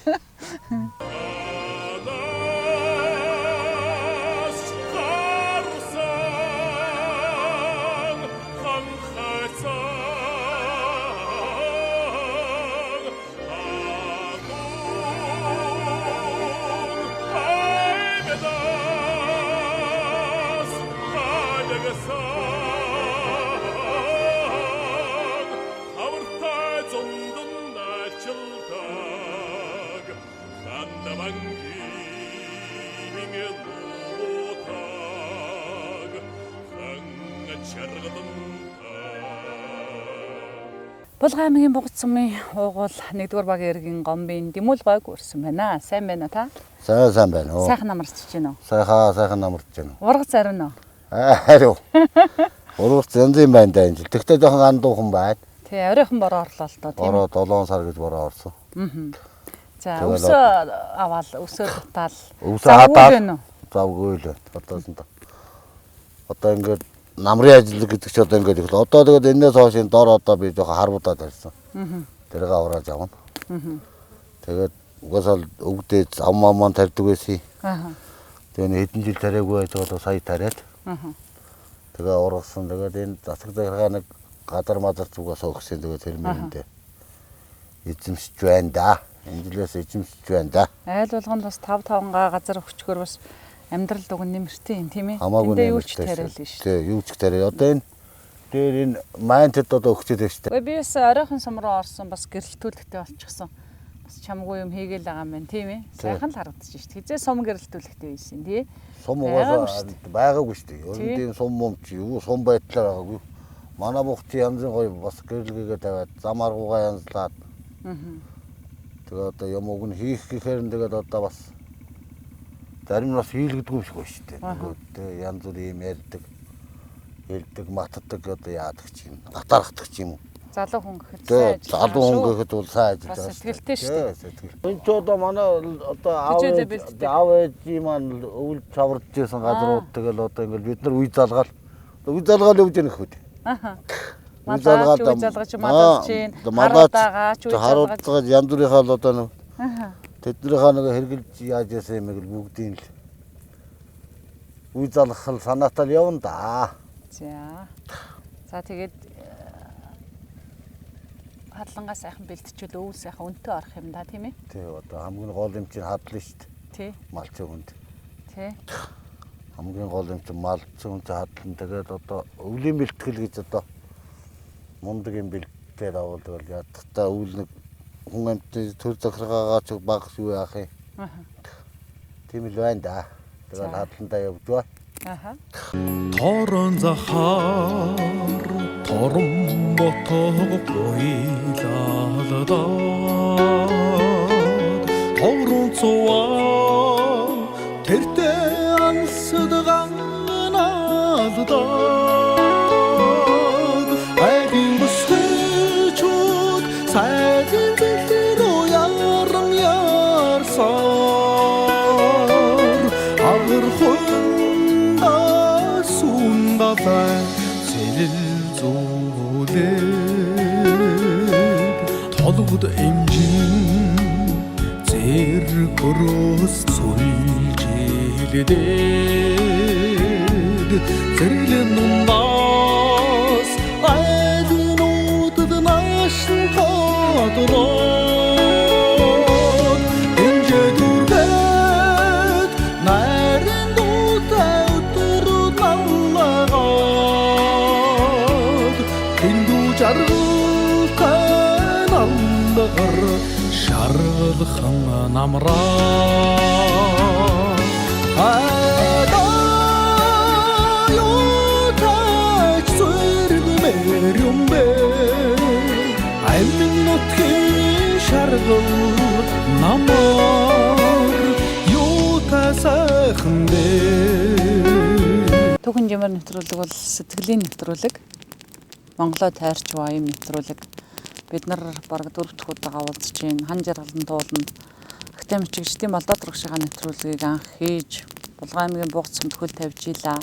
Булган аймгийн Бугт сумын уугуул 1-р багийн иргэн Гомбын Дэмүүл гойг үрсэн байна. Сайн байна уу та? Сайн байна уу? Сайхан намарч байна уу? Сайхан намарч байна. Ургац зарим уу? Харин. Ургац янзын байна даа энэ. Тэгтээ жоохон андуухан байна. Тий, оройхон бороо орлоо л доо тийм. Бороо 7 сар гэж бороо орсон. За, өсөө аваад өсөө дутаал. Завгүй л байна. Одоо ингээд намрын ажил гэдэг чи одоо ингээд ихлээ. Одоо тэгээд энэс хойш энэ дор одоо би жоохон харбуудаад барьсан. Тэргээ аваад явна. Тэгээд угаасаа өвгдээ аммаа тарьдаг байсан. Тэгээд хэдэн жил тариагүй байж одоо сая тариад. Тэгээ ургасан. Тэгээд энэ засаг захиргаа нэг гадар мазар зүгээс өгсөн. Тэгээд тэр мэрэндээ эзэмшиж байна да. Энэ жилээс эзэмшиж байна да. Айл болгонд бас 5-5 газар өгчгөр бас амьдрал дуг нэмэртэй юм тийм ээ. Эндээ юу ч тариал нь шүү. Тий, юу ч тариал. Одоо энэ дээр энэ майнтад одоо өгчээд байна шүү дээ. Би бас оройхон сум руу орсон бас гэрэлтүүлэгтэй болчихсон. бас чамгүй юм хийгээл байгаа юм байна тийм ээ. Сайхан л харагдаж шүү дээ. Хизээ сум гэрэлтүүлэхтэй байсан тий. Сум угаасаа байгаагүй шүү дээ. Ер нь тийм сум мом чи юу сум байдлаар байгаагүй. Манай бухти янзын гоё бас гэрлэгээ тавиад зам аргуугаа янзлаад. Тэгээ одоо юм уг нь хийх гэхээр тэгээд одоо бас зарим нь бас хийлгдэггүй юм шиг байна шүү дээ. Тэгээд янз бүр юм ярьдаг, хэлдэг, матдаг одоо яадаг ч юм. Атаархдаг ч юм уу. Залуу хүн гэхэд сайн ажил. Залуу хүн гэхэд бол сайн ажил. Бас сэтгэлтэй шүү дээ. Энэ ч одоо манай одоо аав ээжийн маань өвөл цаврж ирсэн газрууд тэгэл одоо ингээл бид нар үе залгаал явж яах вэ? Аха. Малгаж залгаж малгаж чинь харуулдаг янз бүрийнхаа л одоо тэднийхээ нэг хэрглэж яаж яасан юм бэ бүгдийн л үе залгах санаатай явна да. За тэгээд хадлангаа сайхан бэлтжүүл өвөл сайхан өнтөө орох юм да тийм ээ. Тий одоо хамгийн гол юм чинь хадлаа шүү дээ. Тий. Малчин хүнд. Тий. Хамгийн гол юм чинь малчин хүнд хадлан тэгээд одоо өвлийн бэлтгэл гэж одоо мундаг юм бэлтээд авалдаг ядтаа өвөл нэг хүн амт төр захиргаагаа ч баг юу яах юм. Тийм л байна да. Тэгээд хадландаа явж ба. Торон захаар торон ботог бойлалдаа торон цуа тэртэ ансдганаалдаа айдин бүстэчүүд сайдин бэлтэрөө ярам ярсаар агар зэлэл зүүлээд толгод эмжин зэрэгөрөөс сүлжилээд зэрлэн нундаас айднуудад наашин тодроод инжээ дүргээд найрын дуутай өдрөд наллагаад хиндүү жаргалтай намлагар шаргалхан намраа аюутач зүргмэр юмбэ аймын нутгийн шаргал намар юутай сайхан бэ. Төв хэмжээгээр нэвтрүүлэг бол сэтгэлийн нэвтрүүлэг. Монголоо тайрч буй юм нэвтрүүлэг. Бид нар бараг 4 дахь удаага уулзж байна. Хан жаргалан дуулна. Ахтай мчигчдийн Молдод урагшаа нэвтрүүлгийг анх хийж Булган аймгийн Бугц сумд хөл тавьж ийла.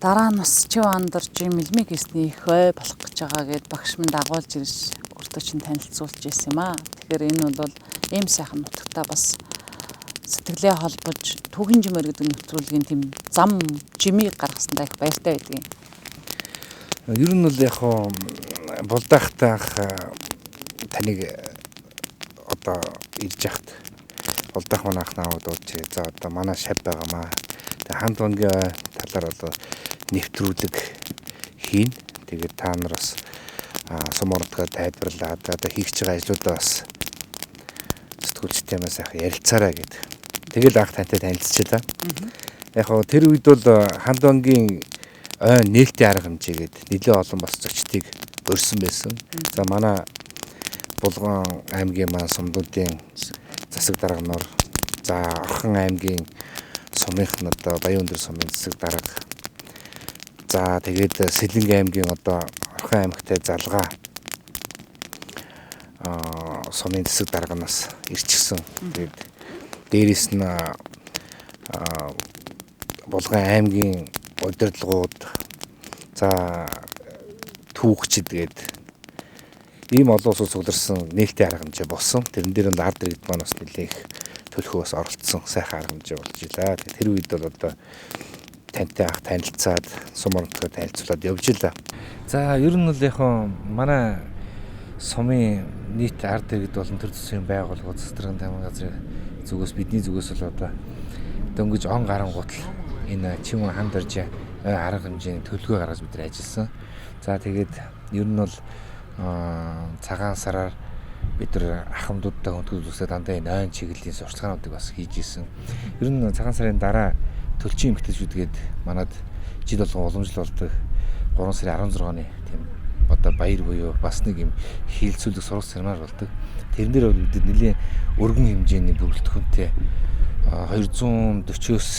Дараа нь бас чив андарч мэлмиг гэсний их ой болох гэж байгаа гэд багш минь дагуулж ирж өөртөө чинь танилцуулж ирсэн юм аа. Тэгэхээр энэ бол ийм сайхан нутагтаа бас сэтгэлээ холбож түүхэн жимээр гэдэг нэвтрүүлгийн тийм зам жимийг гаргасандаа их баяртай байдаг юм. Ер нь бол яг булдаахтай таныг одоо ирж яхад булдаах манайх наавд уулж за одоо манай шав байгаамаа. Тэгээ хамт онгийн талаар бол нэвтрүүлэг хийн. Тэгээд та нар бас сум ордгоо тайлбарлаад одоо хийх байгаа ажлуудаа бас сэтгүүлчтэй маа сайхан ярилцаарай гэдэг. Тэгэл анх тантай танилцчихлаа. Яг хоо тэр үед бол хамт онгийн нээлтийн арга хэмжээгээд нэлээд олон бас зочдыг өрсөн байсан. За манай Булган аймгийн маань сумдуудын засаг дарганаар за Орхон аймгийн сумынх нь одоо Баян өндөр сумын засаг дарга. За тэгээд Сэлэнг аймгийн одоо Орхон аймагтай залгаа сумын засаг дарганаас ирчихсэн. Тэгээд дээрээс нь Булган аймгийн удирдлагууд за түүхчид гээд ийм олон улсаас улирсан нээлтийн арга хэмжээ болсон. Тэрэн дээр нь ард иргэд маань бас нэлээх төлхөө бас оролцсон сайхан арга хэмжээ болж илаа. Тэр үед бол одоо тантай ах танилцаад сум орнотойгоо танилцуулаад явж илаа. За ер нь бол яг манай сумын нийт ард иргэд болон төр засгийн байгууллагууд Цэцэрлэгэн таймын газрын зүгээс бидний зүгээс бол одоо дөнгөж он гарангуутал энэ чим хан дорж арга хэмжээний төлөвлөгөө гаргаж бид нар ажилласан. За тэгээд ер нь бол цагаан сараар бид нар ахмадуудтай хүндэтгэл үзүүлсээр дандаа энэ ойн чиглэлийн сурчлагуудыг бас хийж исэн. Ер нь цагаан сарын дараа төлчийн эмэгтэйчүүдгээд манад жил болгон уламжлал болдог 3 сарын 16-ны тийм одоо баяр буюу бас нэг юм хилцүүлэг сурах семинар болдог. Тэрэн дээр бид нэлийн өргөн хэмжээний бүрэлдэхүүнтэй 240-өөс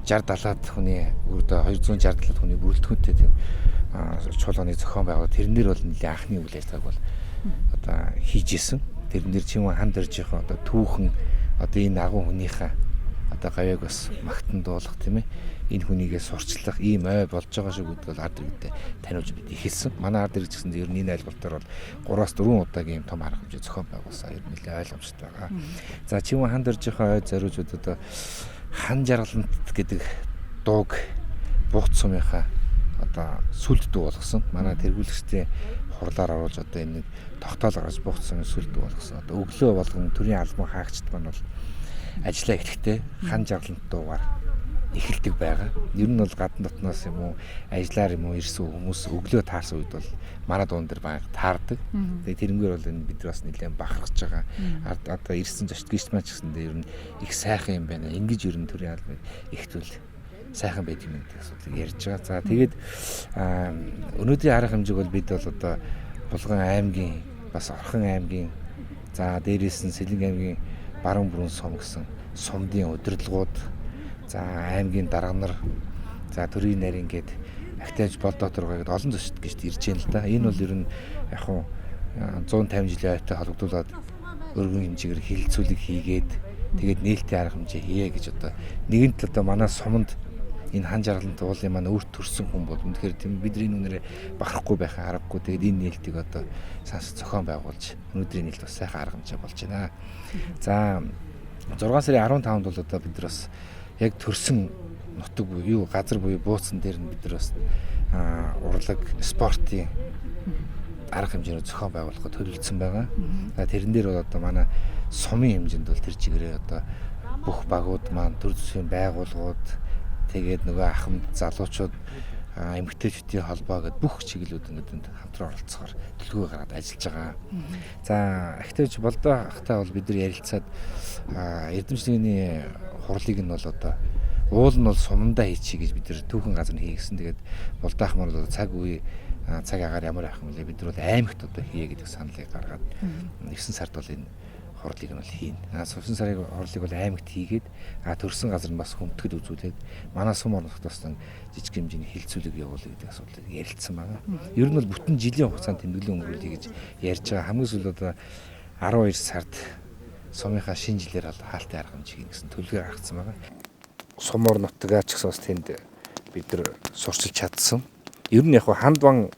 60-70-аад хүний одоо 260-70 хүний бүрэлдэхүүнтэй тийм чуулганы зохион байгуулалт тэрэн дээр бол нэлийн анхны үйл ажиллагааг бол одоо хийж исэн. Тэрэн дээр чинь ханд ирж байгаа одоо түүхэн одоо энэ агуу хүнийхээ одоо гавьяаг бас магтан дуулах тийм ээ. Энэ хүнийгээ сурчлах ийм ой болж байгаа шиг гэдэг бол ард иргэдэд таниулж бид ихэлсэн. Манай ард иргэд гэсэн ер нь энэ айлбартаар бол 3-4 удаагийн том арга хэмжээ зохион байгуулсан. Ер нь нэлээд ойлгомжтой байгаа. За чинь ханд ирж байгаа ой зориуд одоо хан жаргалант гэдэг дууг буут сумынхаа одоо сүлд дуу болгосон. Манай тэргүүлэгчдийн хурлаар оруулж одоо энэ нэг тогтоол гаргаж буут сумын сүлд дуу болгосон. Одоо өглөө болгон төрийн албан хаагчд маань бол ажиллаа эхлэхдээ хан жаргалант дуугаар эхэлдэг байгаа. Ер нь бол гадна дотноос юм уу ажиллаар юм уу ирсэн хүмүүс өглөө таарсан үед бол манай дуун дээр байнга таардаг. Тэгээ тэрнгээр бол энэ бид бас нэлээд бахархаж байгаа. Одоо ирсэн зочдгийч маань ч гэсэндээ ер нь их сайхан юм байна. Ингэж ер нь төрийн албан ихтвэл сайхан байдаг юм гэдэг асуудлыг ярьж байгаа. За тэгээд өнөөдрийн арга хэмжээг бол бид бол одоо Булган аймгийн бас Орхон аймгийн за дээрээс нь Сэлэнг аймгийн баруун бүрэн сум гэсэн сумдын удирдлагууд за аймгийн дарга нар за төрийн нарийн гээд Актаж Болдоотор гээд олон зочд гэж ирж байна л да. Энэ бол ер нь яг хуу 150 жилийн ойтой холбогдуулаад өргөн хэмжээгээр хилцүүлэг хийгээд тэгээд нээлттэй арга хэмжээ хийе гэж одоо нэгэнт одоо манай суманд энэ хан жаргалант уулын маань өөрт төрсэн хүн бол үнэхээр тийм бидний нүнэрээ бахарахгүй байхаа аргагүй. Тэгээд энэ нээлтийг одоо санс зохион байгуулж өнөөдрийн нээлт бас сайхан арга хэмжээ болж байна. За 6 сарын 15-нд бол одоо бид нар бас яг төрсэн нутаг буюу газар буюу бууцсан дээр нь бид нар бас урлаг спортын арга хэмжээний зохион байгуулахад төлөвлөсөн байгаа. За тэрэн дээр бол одоо манай сумын хэмжээнд бол тэр чигээрээ одоо бүх багууд маань төр засгийн байгууллагууд тэгээд нөгөө ахмад залуучууд эмэгтэйчүүдийн холбоо гэдэг бүх чиглэлүүд ингээд хамтран оролцохоор төлөвлөгөө гаргаад ажиллаж байгаа. За Актаж Болдоо ахтай бол бид нар ярилцаад эрдэмтдийн хурлыг нь бол одоо уул нь бол сумандаа хийчихье гэж бид нар түүхэн газар нь хийгсэн. Тэгээд Болдоо ах маань бол цаг үе цаг агаар ямар авах юм бэ? Бид нар бол аймагт одоо хийе гэдэг саналыг гаргаад 9 сард бол энэ хурлыг нь бол хийн. 9 сарын хурлыг бол аймагт хийгээд төрсэн газар нь бас хүндэтгэл үзүүлээд манай сум орнот бас жижиг хэмжээний хилцүүлэг явуулъя гэдэг асуудлыг ярилцсан байгаа. Ер нь бол бүтэн жилийн хугацаанд тэмдэглэл өнгөрүүлье гэж ярьж байгаа. Хамгийн сүүл одоо 12 сард сумынхаа шинэ жилээр хаалтын арга хэмжээг гэсэн төлөвлөгөө гаргасан байгаа. Сум орнотгаа ч гэсэн бас тэнд бид нар сурчилж чадсан. Ер нь яг хандван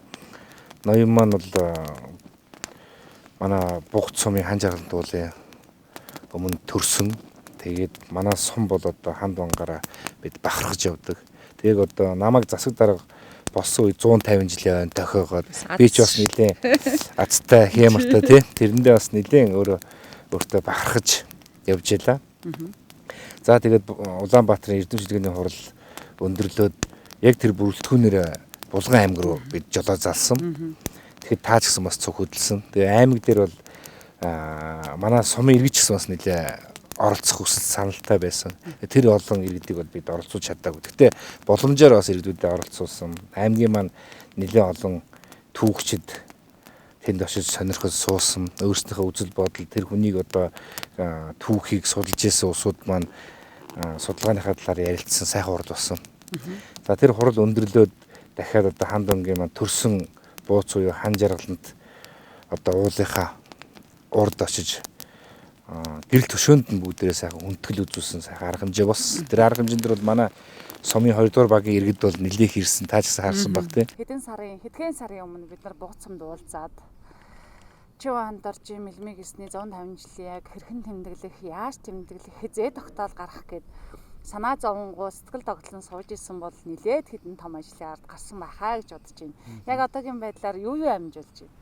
ноён маань бол манай бугт сумын хан жаргалант уулын өмнө төрсөн. Тэгээд манай сум бол одоо хандвангаараа бид бахархаж явдаг. Тэгээд одоо намайг засаг дарга болсон үе 150 жилийн ойн тохиогоод би ч бас нэлээд азтай хямартай тий. Тэрэндээ бас нэлээд өөртөө бахархаж явж байлаа. За тэгээд Улаанбаатарын эрдэмтдийн хурал өндөрлөөд яг тэр бүрэлдэхүүнээр Булган аймаг руу бид жолоо залсан. Тэгэхэд таа ч гэсэн бас цуг хөдөлсөн. Тэгээ аймаг дээр бол манай сумын иргэч гэсэн бас нэлээ оролцох хүсэл саналтай байсан. Тэр олон иргэдийг бол бид оролцуулж чадаагүй. Гэхдээ боломжоор бас иргэдүүдэд оролцуулсан. Аймгийн маань нэлээ олон түүхчид тэнд очиж сонирхож суусан. Өөрсдийнхөө үзэл бодол тэр хүнийг одоо түүхийг судалж ирсэн усуд маань судалгааныхаа талаар ярилцсан сайхан хурал болсон. За тэр хурал өндөрлөөд дахиад одоо ханд өнгийн маань төрсэн бууц буюу хан жаргалант одоо уулынхаа урд очиж гэрэл төшөөнд нь бүгдээрээ сайхан хүндэтгэл үзүүлсэн сайхан арга хэмжээ болсон. Тэр арга хэмжээнд бол манай сумын 2 дугаар багийн иргэд бол нэлээд хэрсэн таажсан харсан баг тий. Хэдэн сарын өмнө бид нар Бугцамд уулзаад Чиван доржи мэлмиг гэсний 150 жилийн яг хэрхэн тэмдэглэх, яаж тэмдэглэх, хизээ тогтоол гаргах гэд санаа зовонгоо сэтгэл тогтлон сууж исэн бол нилээд хэдэн том ажлын ард гарсан байхаа гэж бодож байна. Яг одоогийн байдлаар юу амжуулж байна?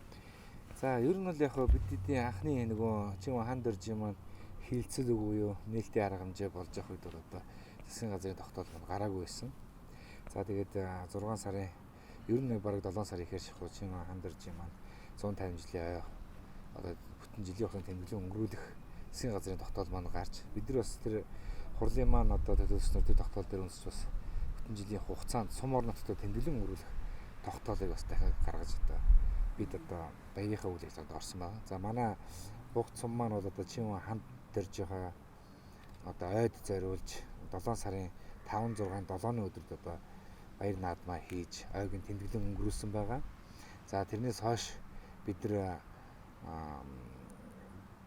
За ер нь бол яг бидний анхны нөгөө Чиван хан доржи маань хилцэлэг буюу нээлттэй арга хэмжээ болж явах үед бол одоо засгийн газрын тогтоол гараагүй байсан. За тэгээд 6 сарын ер нь бараг 7 сарын ихэр шахуу Чиван хан доржи маань 150 жилийн одоо бүтэн жилийн хугацаанд тэмдэглэн өнгөрүүлэх засгийн газрын тогтоол маань гарч бид нар бас тэр хурлын маань одоо төлөвлөснөр тэр тогтоол дээр үнсэж бас бүтэн жилийн хугацаанд сум орноттой тэмдэглэн өнгөрүүлэх тогтоолыг бас дахиад гаргаж одоо бид одоо баярынхаа үйл ажиллагаанд орсон байна. За манай Бугт сум маань бол одоо Чимээ ханд дэрж байгаа одоо ойд зориулж 7 сарын 5, 6, 7-ны өдрөд одоо баяр наадмаа хийж ойгийн тэмдэглэн өнгөрүүлсэн байгаа. За тэрнээс хойш бид нар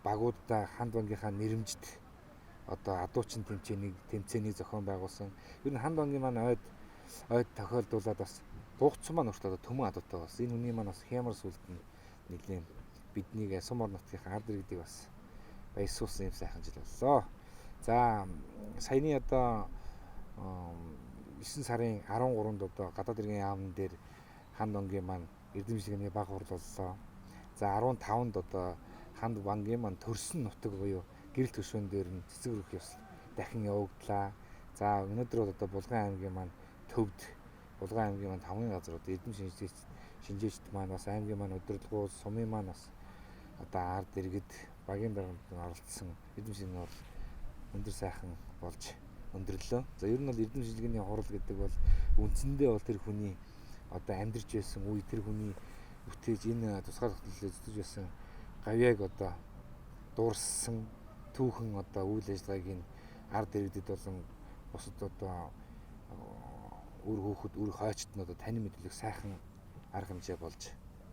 багуудаа ханд вангийнхаа нэрэмжит одоо адуучин тэмцээнийг зохион байгуулсан. Ер нь ханд вангийн маань ойд тохиолдуулаад бас Бугт сум маань өөртөө төмөн адуутай болсон. Энэ хүний маань бас хямар сүлд нь нэлийн биднийг сум орон нутгийнхаа ард иргэдийг бас баясуулсан юм сайхан жил боллоо. За саяны одоо 9 сарын 13-нд одоо гадаад иргэн яамн дээр ханд вангийн маань эрдэмшлэгийн баг хурлууллаа. За 15-нд одоо ханд вангийн маань төрсөн нутаг буюу гэрэл төшөөн дээр нь цэцэг өргөх ёс дахин явагдлаа. За өнөөдөр бол одоо Булган аймгийн маань төвд Булган аймгийн маань хамгийн газар одоо эрдэм шинжээчд маань бас аймгийн маань удирдлагууд сумын маань бас одоо ард иргэд багийн дарганд оролцсон эрдэм шинжилгээний хурал өндөр сайхан болж өндөрлөө. За ер нь бол эрдэм шинжилгээний хурал гэдэг бол үндсэндээ бол тэр хүний одоо амьдарч байсан үе тэр хүний бүтээж энэ тусгай тогтнолыг зүтэж байсан гавьяаг одоо дуурсан түүхэн одоо үйл ажиллагааг энэ ард иргэдэд болон бусад одоо үр хөөхд үр хойчд нь одоо тань мэдлэг сайхан арга хэмжээ болж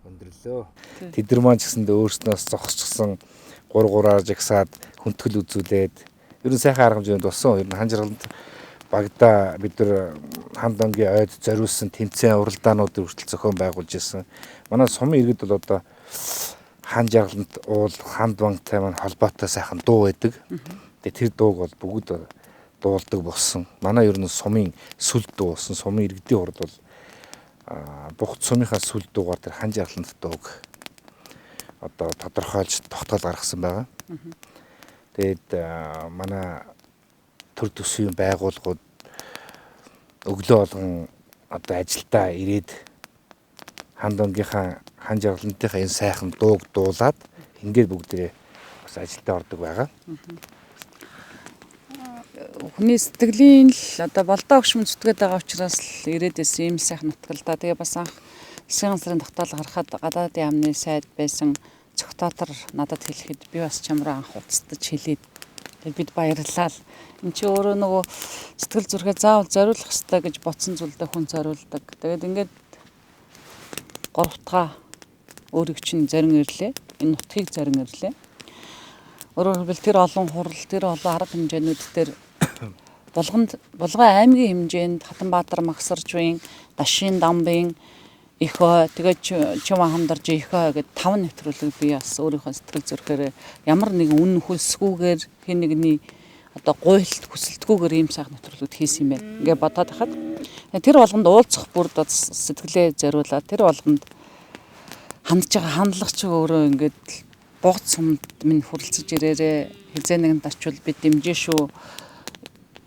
өндөрлөө. Тэд нар маань ч гэсэндээ өөрснөөс зогсчихсан 3-3-аар жагсаад хүндгэл үзүүлээд ер нь сайхан арга хэмжээнд болсон. Ер нь хан жаргалд багада бид нар ханд вангийн ойд зориулсан тэмцээн уралдаануудыг хүртэл зохион байгуулж ирсэн. Манай сумын иргэд бол одоо хан жаргалд уул ханд вангтай маань холбоотой сайхан дуу байдаг. Тэгээ тэр дууг бол бүгд дуулдаг болсон. Манай ер нь сумын сүлд дуу болсон. Сумын иргэдийн хурд бол Бугт сумынхаа сүлд дуугаар тэр хан жаргалд дууг одоо тодорхойлж тогтоол гаргасан байгаа. Тэгээд манай төр төсвийн байгууллагууд өглөө болгон одоо ажилдаа ирээд ханд вангийнхаа хан жаргалынхаа энэ сайхан дууг дуулаад ингээд бүгдээ бас ажилдаа ордог байгаа. Хүний сэтгэлийн л одоо болдоо огшмон зүтгээд байгаа учраас л ирээд исэн юм сайхан нутгал да. Тэгээ бас анх засгийн газрын тогтоол гаргахад гадаад яамны сайд байсан цогтоотор надад хэлэхэд би бас чамраа анх уцтаж хэлээд бид баярлалаа. Энд чи өөрөө нөгөө сэтгэл зүрхээ заавал зориулах хэрэгтэй гэж бодсон зүйлдээ хүн зориулдаг. Тэгээд ингээд 3 дахь өөрийг чинь зорин ирлээ. Энэ нутгийг зорин ирлээ. Өөрөөр хэлбэл тэр олон хурал, тэр олон арга хэмжээнүүд дээр Булган аймгийн хэмжээнд Хатанбаатар, Магсаржуйн, Дашин, Дамбын, Ихөө, тэгээд Чимээ хамдарж Ихөө гэдэг 5 нэвтрүүлэг би бас өөрийнхөө сэтгэл зүрхээр ямар нэгэн үн хөлсгүйгээр хэн нэгний одоо гуйлт хүсэлтгүйгээр ийм сайхан нэвтрүүлгүүд хийсэн юм байна. Ингээ бодоод хахад тэр болгонд уулзах бүрд сэтгэлээ зориулаад тэр болгонд хандж байгаа хандлага ч өөрөө ингээд Бугт сумд минь хүрэлцэж ирээрээ хизээ нэгэнд очивол би дэмжээ шүү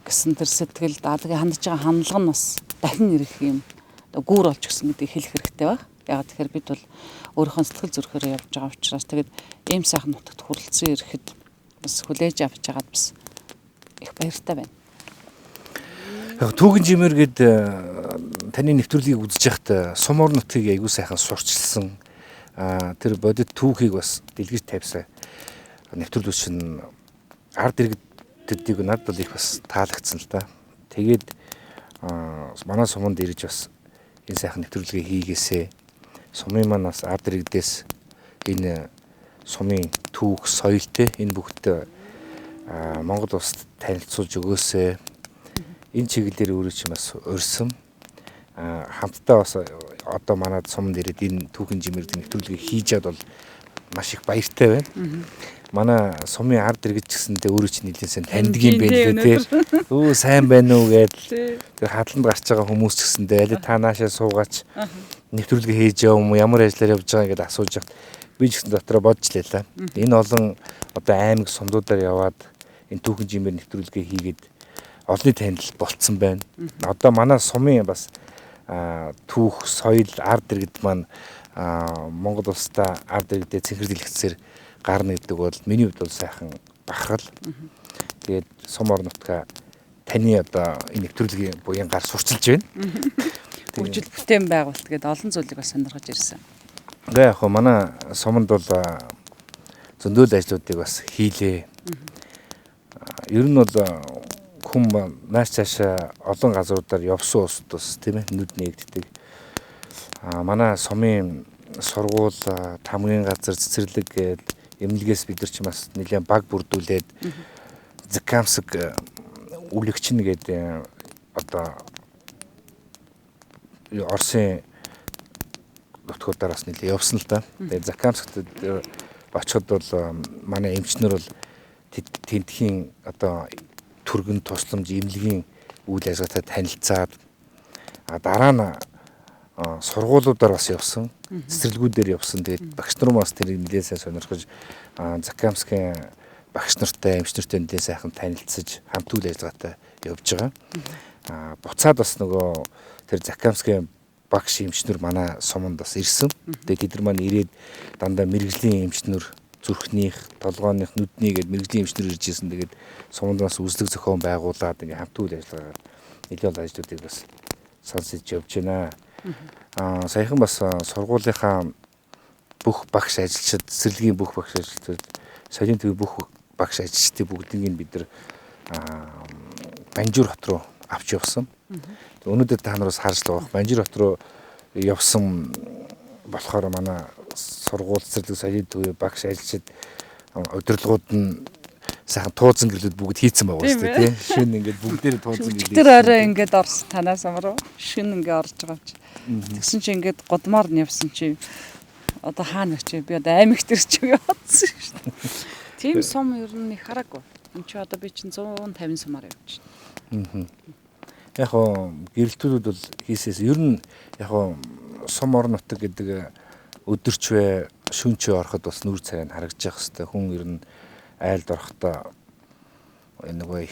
гэсэн тэр сэтгэл даалгыг хандж байгаа хандлага нь бас дахин ирэх юм гүүр олж гисэн гэдгийг хэлэх хэрэгтэй баг. Ягаад тэгэхээр бид бол өөрийнхөө сэтгэл зүрхээр явж байгаа учраас тэгээд ийм сайхан нутагт хүрэлцэн ирэхэд бас хүлээж авч байгаад бас их баяртай байна. Түүхэн жимээр гээд таны нэвтрүүлгийг үзэж байхад сум орон нутгийг аягүй сайхан сурчилсан тэр бодит түүхийг бас дэлгэж тавьсан нэвтрүүлэгч нь ард иргэдүүдийг надад бол их бас таалагдсан л да. Тэгээд манай суманд ирж бас энэ сайхан нэвтрүүлгээ хийгээсээ сумын маань бас ард иргэдээс энэ сумын түүх, соёлтой энэ бүгд Монгол улсад танилцуулж өгөөсэй. Энэ чиглэлээр өөрөө ч бас урьсан хамтдаа бас одоо манай суманд ирээд энэ түүхэн жимэрд нэвтрүүлгийг хийж чад бол маш их баяртай байна. Манай сумын ард иргэд гэсэндээ өөрөө ч нэлээд сайн таньдаг юм байна лээ тий. Өө сайн байна уу гэдэл тэр хадланд гарч байгаа хүмүүс гэсэндээ аль та наашаа суугаач нэвтрүүлгээ хийж яв юм ямар ажиллаар явж байгаа гэдээ асууж хат би ч гэсэн дотроо бодж лээ. Энэ олон одоо аймаг сумдуудаар яваад энэ түүхэн жимээр нэвтрүүлгээ хийгээд олонний танил болцсон байна. Одоо манай сумын бас түүх, соёл, ард иргэд маань Монгол улстай ард иргэдэд цэнхэр дэлгэцээр гарна гэдэг бол миний хувьд бол сайхан бахархал. Тэгээд сум орон нутгаа таны одоо энэ нэвтрүүлгийн буян гар сурчилж байна. Хөгжил бүтээн байгуулалт гэдэг олон зүйлийг бас сонирхож ирсэн. Тэгээ яг манай суманд бол зөндөл ажлуудыг бас хийлээ. Ер нь бол хүн нааш цаашаа олон газруудаар явсан улсад бас тийм ээ нүд нэгддэг. Манай сумын сургууль, тамгын газар, цэцэрлэг гээд эмнэлгээс бид нар ч бас нэлээд баг бүрдүүлээд Закамск үлэгчин гэдэг одоо Оросын нутгуудаар бас нэлээд явсан л да. Тэгээд Закамскт очиход бол манай эмчнэр бол тентхийн одоо түргэн тусламж эмнэлгийн үйл ажиллагаатай танилцаад дараа нь сургуулиудаар бас явсан, цэцэрлэгүүдээр явсан. Тэгээд багш нар бас тэрийг нэлээд сайн сонирхож Закамскийн багш нартай, эмч нартай нэлээд сайхан танилцж хамт үйл ажиллагаатай явж байгаа. Буцаад бас нөгөө тэр Закамскийн багш эмчнэр манай суманд бас ирсэн. Тэгээд тэд нар маань ирээд дандаа мэрэгжлийн эмчнэр зүрхнийх, толгойных, нүдний гээд мэрэгжлийн эмчнэр ирж ирсэн. Тэгээд суманд бас үзлэг зохион байгуулад ингээ хамт үйл ажиллагаа нэлээд ажлуудыг бас сонсож явж байна. Саяхан бас сургуулийнхаа бүх багш ажилчид, цэцэрлэгийн бүх багш ажилчид, соёлын төвийн бүх багш ажилчдыг бүгднийг бид нар Банжир хот руу авч явсан. Өнөөдөр та нараас харж байгаа Банжир хот руу явсан болохоор манай сургууль, цэцэрлэг, соёлын төвийн багш ажилчид удирдлагууд нь сайхан тууцсан гэрлүүд бүгд хийцэн байгаа шүү дээ, тийм. Шин ингээд бүгдээрээ тууцсан гэрлээ. Тэр орой ингээд орс танаас амруу шин ингээд орж байгаа ч. Тэгсэн чи ингээд годмоор нь явсан чи одоо хаана чи би одоо аймагт ирч яваадсан шүү дээ. Тийм сум ер нь их хараагүй. Энд чи одоо би чинь 150 сумаар явж байна. Яг хоо гэрэлтүүд бол хийсээс ер нь яг хоо сум орон нутаг гэдэг өдөрчвэ шүнчээ ороход бас нүр царай нь харагдаж явах хэвээр хүн ер нь айлд орохдоо нөгөө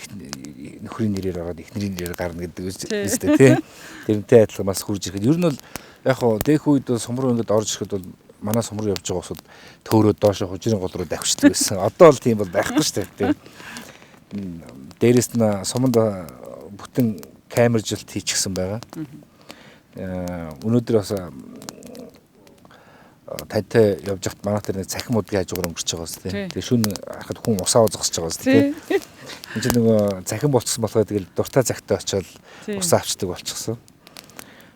нөхрийн нэрээр ороод эхнэрийн нэрээр гарна гэдэг үстэй тийм. Тэрнтэй адилхан бас хурж ирэхэд ер нь бол яг хоо дэх үед сум руу ингээд орж ирэхэд бол манай сум руу явж байгаа усуд төөрөө доошо хужирын гол руу давхичдаг байсан. Одоо бол тийм бол байхгүй шүү дээ тийм. Дээрээс нь суманд бүтэн камержилт хийчихсэн байгаа. Өнөөдөр бас тантай явж хат манай тэр нэг цахим удгийн хажуугаар өнгөрч байгаа шүү дээ. Тэгээ шүн харахад хүн усаа зогсож байгаа шүү дээ. Энд чинь нөгөө цахим болчихсон болохоор тэгэл дуртай цагтаа очиод усаа авчдаг болчихсон.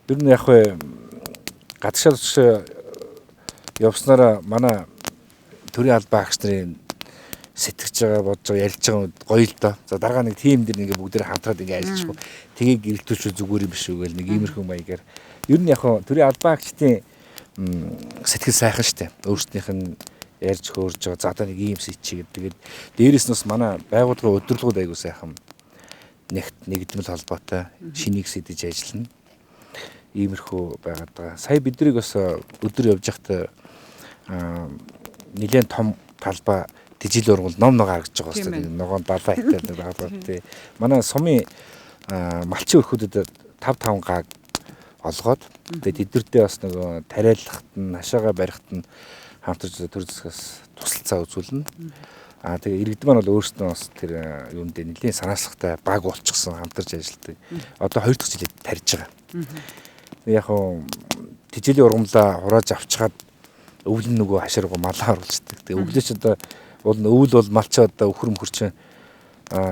Ер нь яг вэ гадагшаа явснараа манай төрийн албан агч нарын сэтгэж байгаа бодож байгаа ярьж байгаа гоё л доо. За дараа нэг тим дэр ингээ бүгд хамтраад ингээ ажиллахгүй. Тгийг гэрэлтүүлж зүгээр юм биш үү гэл нэг иймэрхүү маягаар. Ер нь яг төрийн албан агчдын сэтгэл сайхан штэ. Өөрсдийнх нь ярьж хөөрж байгаа. За одоо нэг ийм сэтчий гэдэг. Тэгээд дээрэс нь бас манай байгууллагын удирдлагууд аягүй сайхан нэгдмэл холбоотой шинийг сэдэж ажиллана. Иймэрхүү байгаад байгаа. Сая биднийг бас өдөр явж байхдаа нэлээд том талбай дижил ургуул ном гаргаж байгаа хэвээр ногоон далаа ихтэй байгаа тий. Манай сумын малчин өрхүүдэд 5 гааг олгоод тэгээд эдгэрдээ бас нөгөө тариалахт нь хашаага барихт нь хамтарч төр зэсгээс тусалцаа үзүүлнэ. Тэгээ иргэд маань бол өөрсдөө бас тэр юунд дээр нэлийн санаачлахтай баг болчихсон хамтарч ажилладаг. Одоо 2 дахь жилээр тарьж байгаа. Яг хоо тижлийн ургамлаа хурааж авчгаад өвөл нөгөө хашааргаа малаа оруулцдаг. Тэгээ өвлөч одоо өвөл бол малчаа одоо өхөр мөхөрч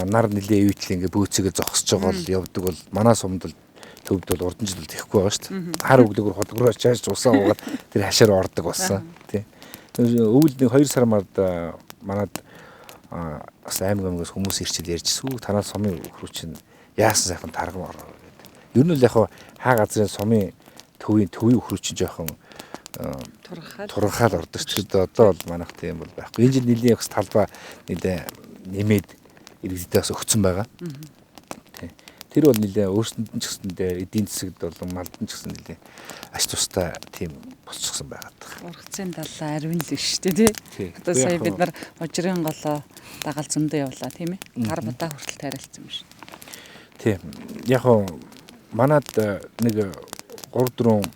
нар нэлийн үйтэл ингээ бөөцөөгөө зогсож байгаа л явдаг бол манай сумд бол төвд бол урдан жил тэхгүй байгаа шүү дээ. Хар өглөөр холгороо чааж усаа уугаад тэр хашаар ордог болсон тий. Өвөл нэг 2 сар мард манад бас аймагаас хүмүүс ирчил ярьжсэн. Танаа сумын өхрүү чинь яасан сайхан тарган ороо гэдэг. Ер нь л яг хаа газрын сумын төвийн өхрүү чинь жоохон турхаал ордог ч гэдэг. Одоо бол манайх тийм бол байхгүй. Энэ жил нэлийн бас талбай нэлээ нэмээд иргэдэд бас өгсөн байгаа. Тэр бол нэлээ өөрсдөнд нь ч гэсэндээ эдийн засагт болон малдан ч гэсэн нэлээ аж тустай тийм болчихсон байгаад байна. Ургацын далаа арвин л биш үү тий. Одоо сая бид нар хожирын голоо дагаал зөндөө явлаа тийм ээ. Гар будаа хүртэл тариалцсан юм шиг. Тийм. Яг хоо манад нэг 3-4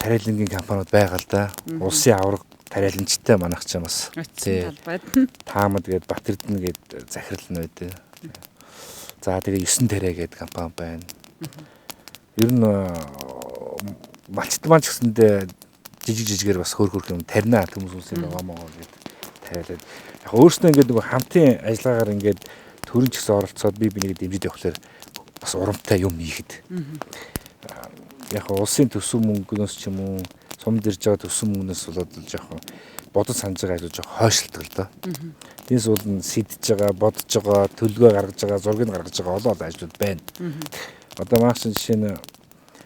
тариалангийн компаниуд байгаа л да. Улсын авраг тариаланчтай манайх ч юм бас Очсон талбайд. Таамад гээд Батэрдэн гээд захирал нь байдаг. За тэгээ 9 тарай гээд компани байна. Ер нь малчтмаач гэсэндээ жижигээр бас хөөх юм тарина хүмүүс үсээ байгаа маа гээд тариалаад. Яг өөрснөө ингээд нөгөө хамтын ажиллагаагаар ингээд төрөн ч гэсэн оролцоод бие бинийг дэмжиж явахлаар бас урамтай юм хийхэд. Яг улсын төсөв мөнгнөөс ч юм уу сумд ирж байгаа төсөв мөнгнөөс болоод жоохон бодож санаж байгаа ажил жоохон хойшлтдаг л доо. Тиймээс бол сэдэж байгаа, бодож байгаа, төлөвлөгөө гаргаж байгаа, зургийг гаргаж байгаа олон ажлууд байна. Одоо маш жишээ нь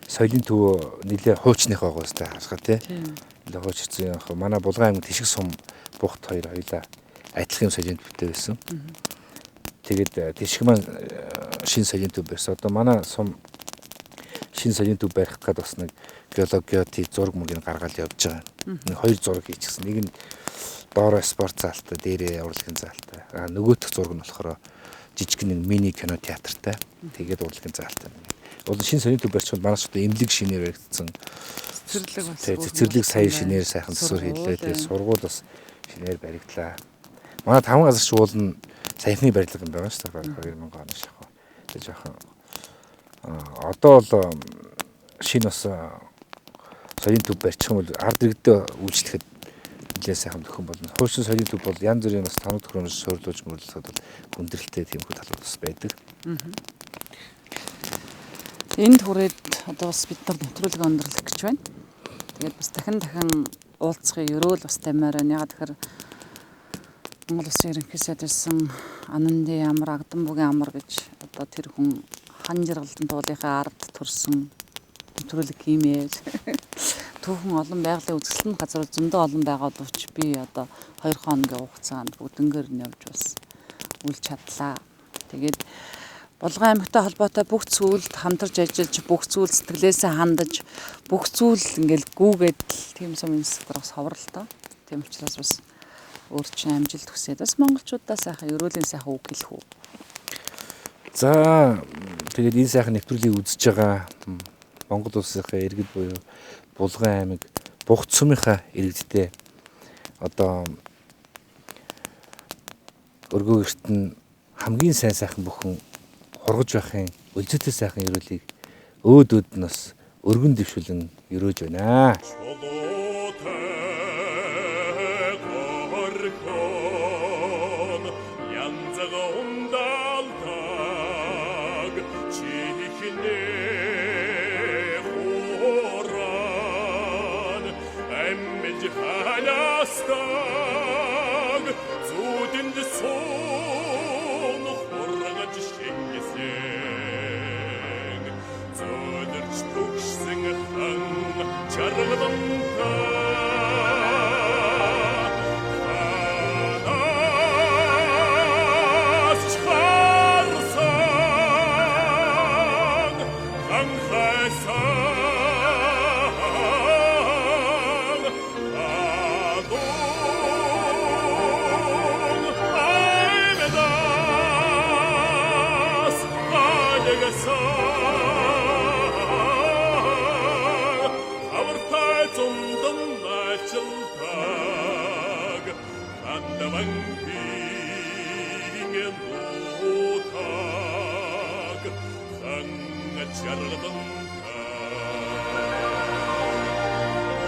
соёлын төв нэлээ хуучных байгаа хэвээр харахад тий. Нэлээ хуучсан яг манай Булган аймаг Тишиг сум бухт хоёлаа адилхан соёлын төвтэй байсан. Тэгээд Тишиг маань шинэ соёлын төв байсан. Одоо манай сум шинэ соёлын төв барих гээд бас нэг геологи зураг мөргийг гаргаад явж байгаа. Нэг хоёр зураг хийчихсэн. Нэг нь доороо спорт заалтай, дээрээ урлагийн заалтай. Нөгөөх зураг нь болохоор жижиг нэг мини кино театртай. Тэгээд урлагийн заалтай. Бол шинэ соёлын төв барьчихвал манайч одоо эмнэлэг шинээр баригдсан. Цэцэрлэг сая шинээр сайхан төсөөр хийлээ. Тэгээд сургууль бас шинээр баригдлаа. Манай 5 газарч уулна саяхны барилга юм байгаа шүү дээ. 2000 оны шахав. Тэгээд жоохон одоо бол шинэ бас соёлын төв барьчих юм бол ард иргэдэд үйлчлэхэд нэлээд сайхан төхөн болно. Хуучин соёлын төв бол янз бүрийн бас танах төхөөрөмж суйрлуулж мөрлөхөд бол хүндрэлтэй тийм их талууд бас байдаг. Энд хүрээд одоо бас бид нар нэвтрүүлэг өндөрлөх гэж байна. Тэгээд бас дахин уулзахыг өрөөл бас тамаар байна. Ягаад тэгэхээр Монгол Улсын ерөнхий сайд байсан Ананди амар Агдамбуугийн амар гэж одоо тэр хүн хан жаргалдан туулынхаа ард төрсөн нэвтрүүлэг хиймээл. Түүхэн олон байгалийн үзэсгэлэнт газар зөндөө олон байгаа боловч би одоо 2 хоногийн хугацаанд бүгднгээр нь явж бас үл чадлаа. Тэгээд Булган аймагтай холбоотой бүх зүйлд хамтарч ажиллаж, бүх зүйл сэтгэлээсээ хандаж, бүх зүйл ингээл гүүгээд тийм сум институт бас ховор л доо. Тийм учраас бас өөр чинь амжилт хүсээд бас монголчуудаа сайхан ерөөлийн сайхан үг хэлэх үү. За тэгээд энэ сайхан нэвтрүүлгийг үзэж байгаа Монгол улсынхаа иргэд буюу Булган аймаг Бугт сумынхаа иргэдтэй одоо өргөө гэрт нь хамгийн сайхан бүхэн хургаж байхын үлзэтэй сайхан ерөөлийг өөдөөд нь бас өргөн дэвшүүлэн ерөөж байна. Charlatan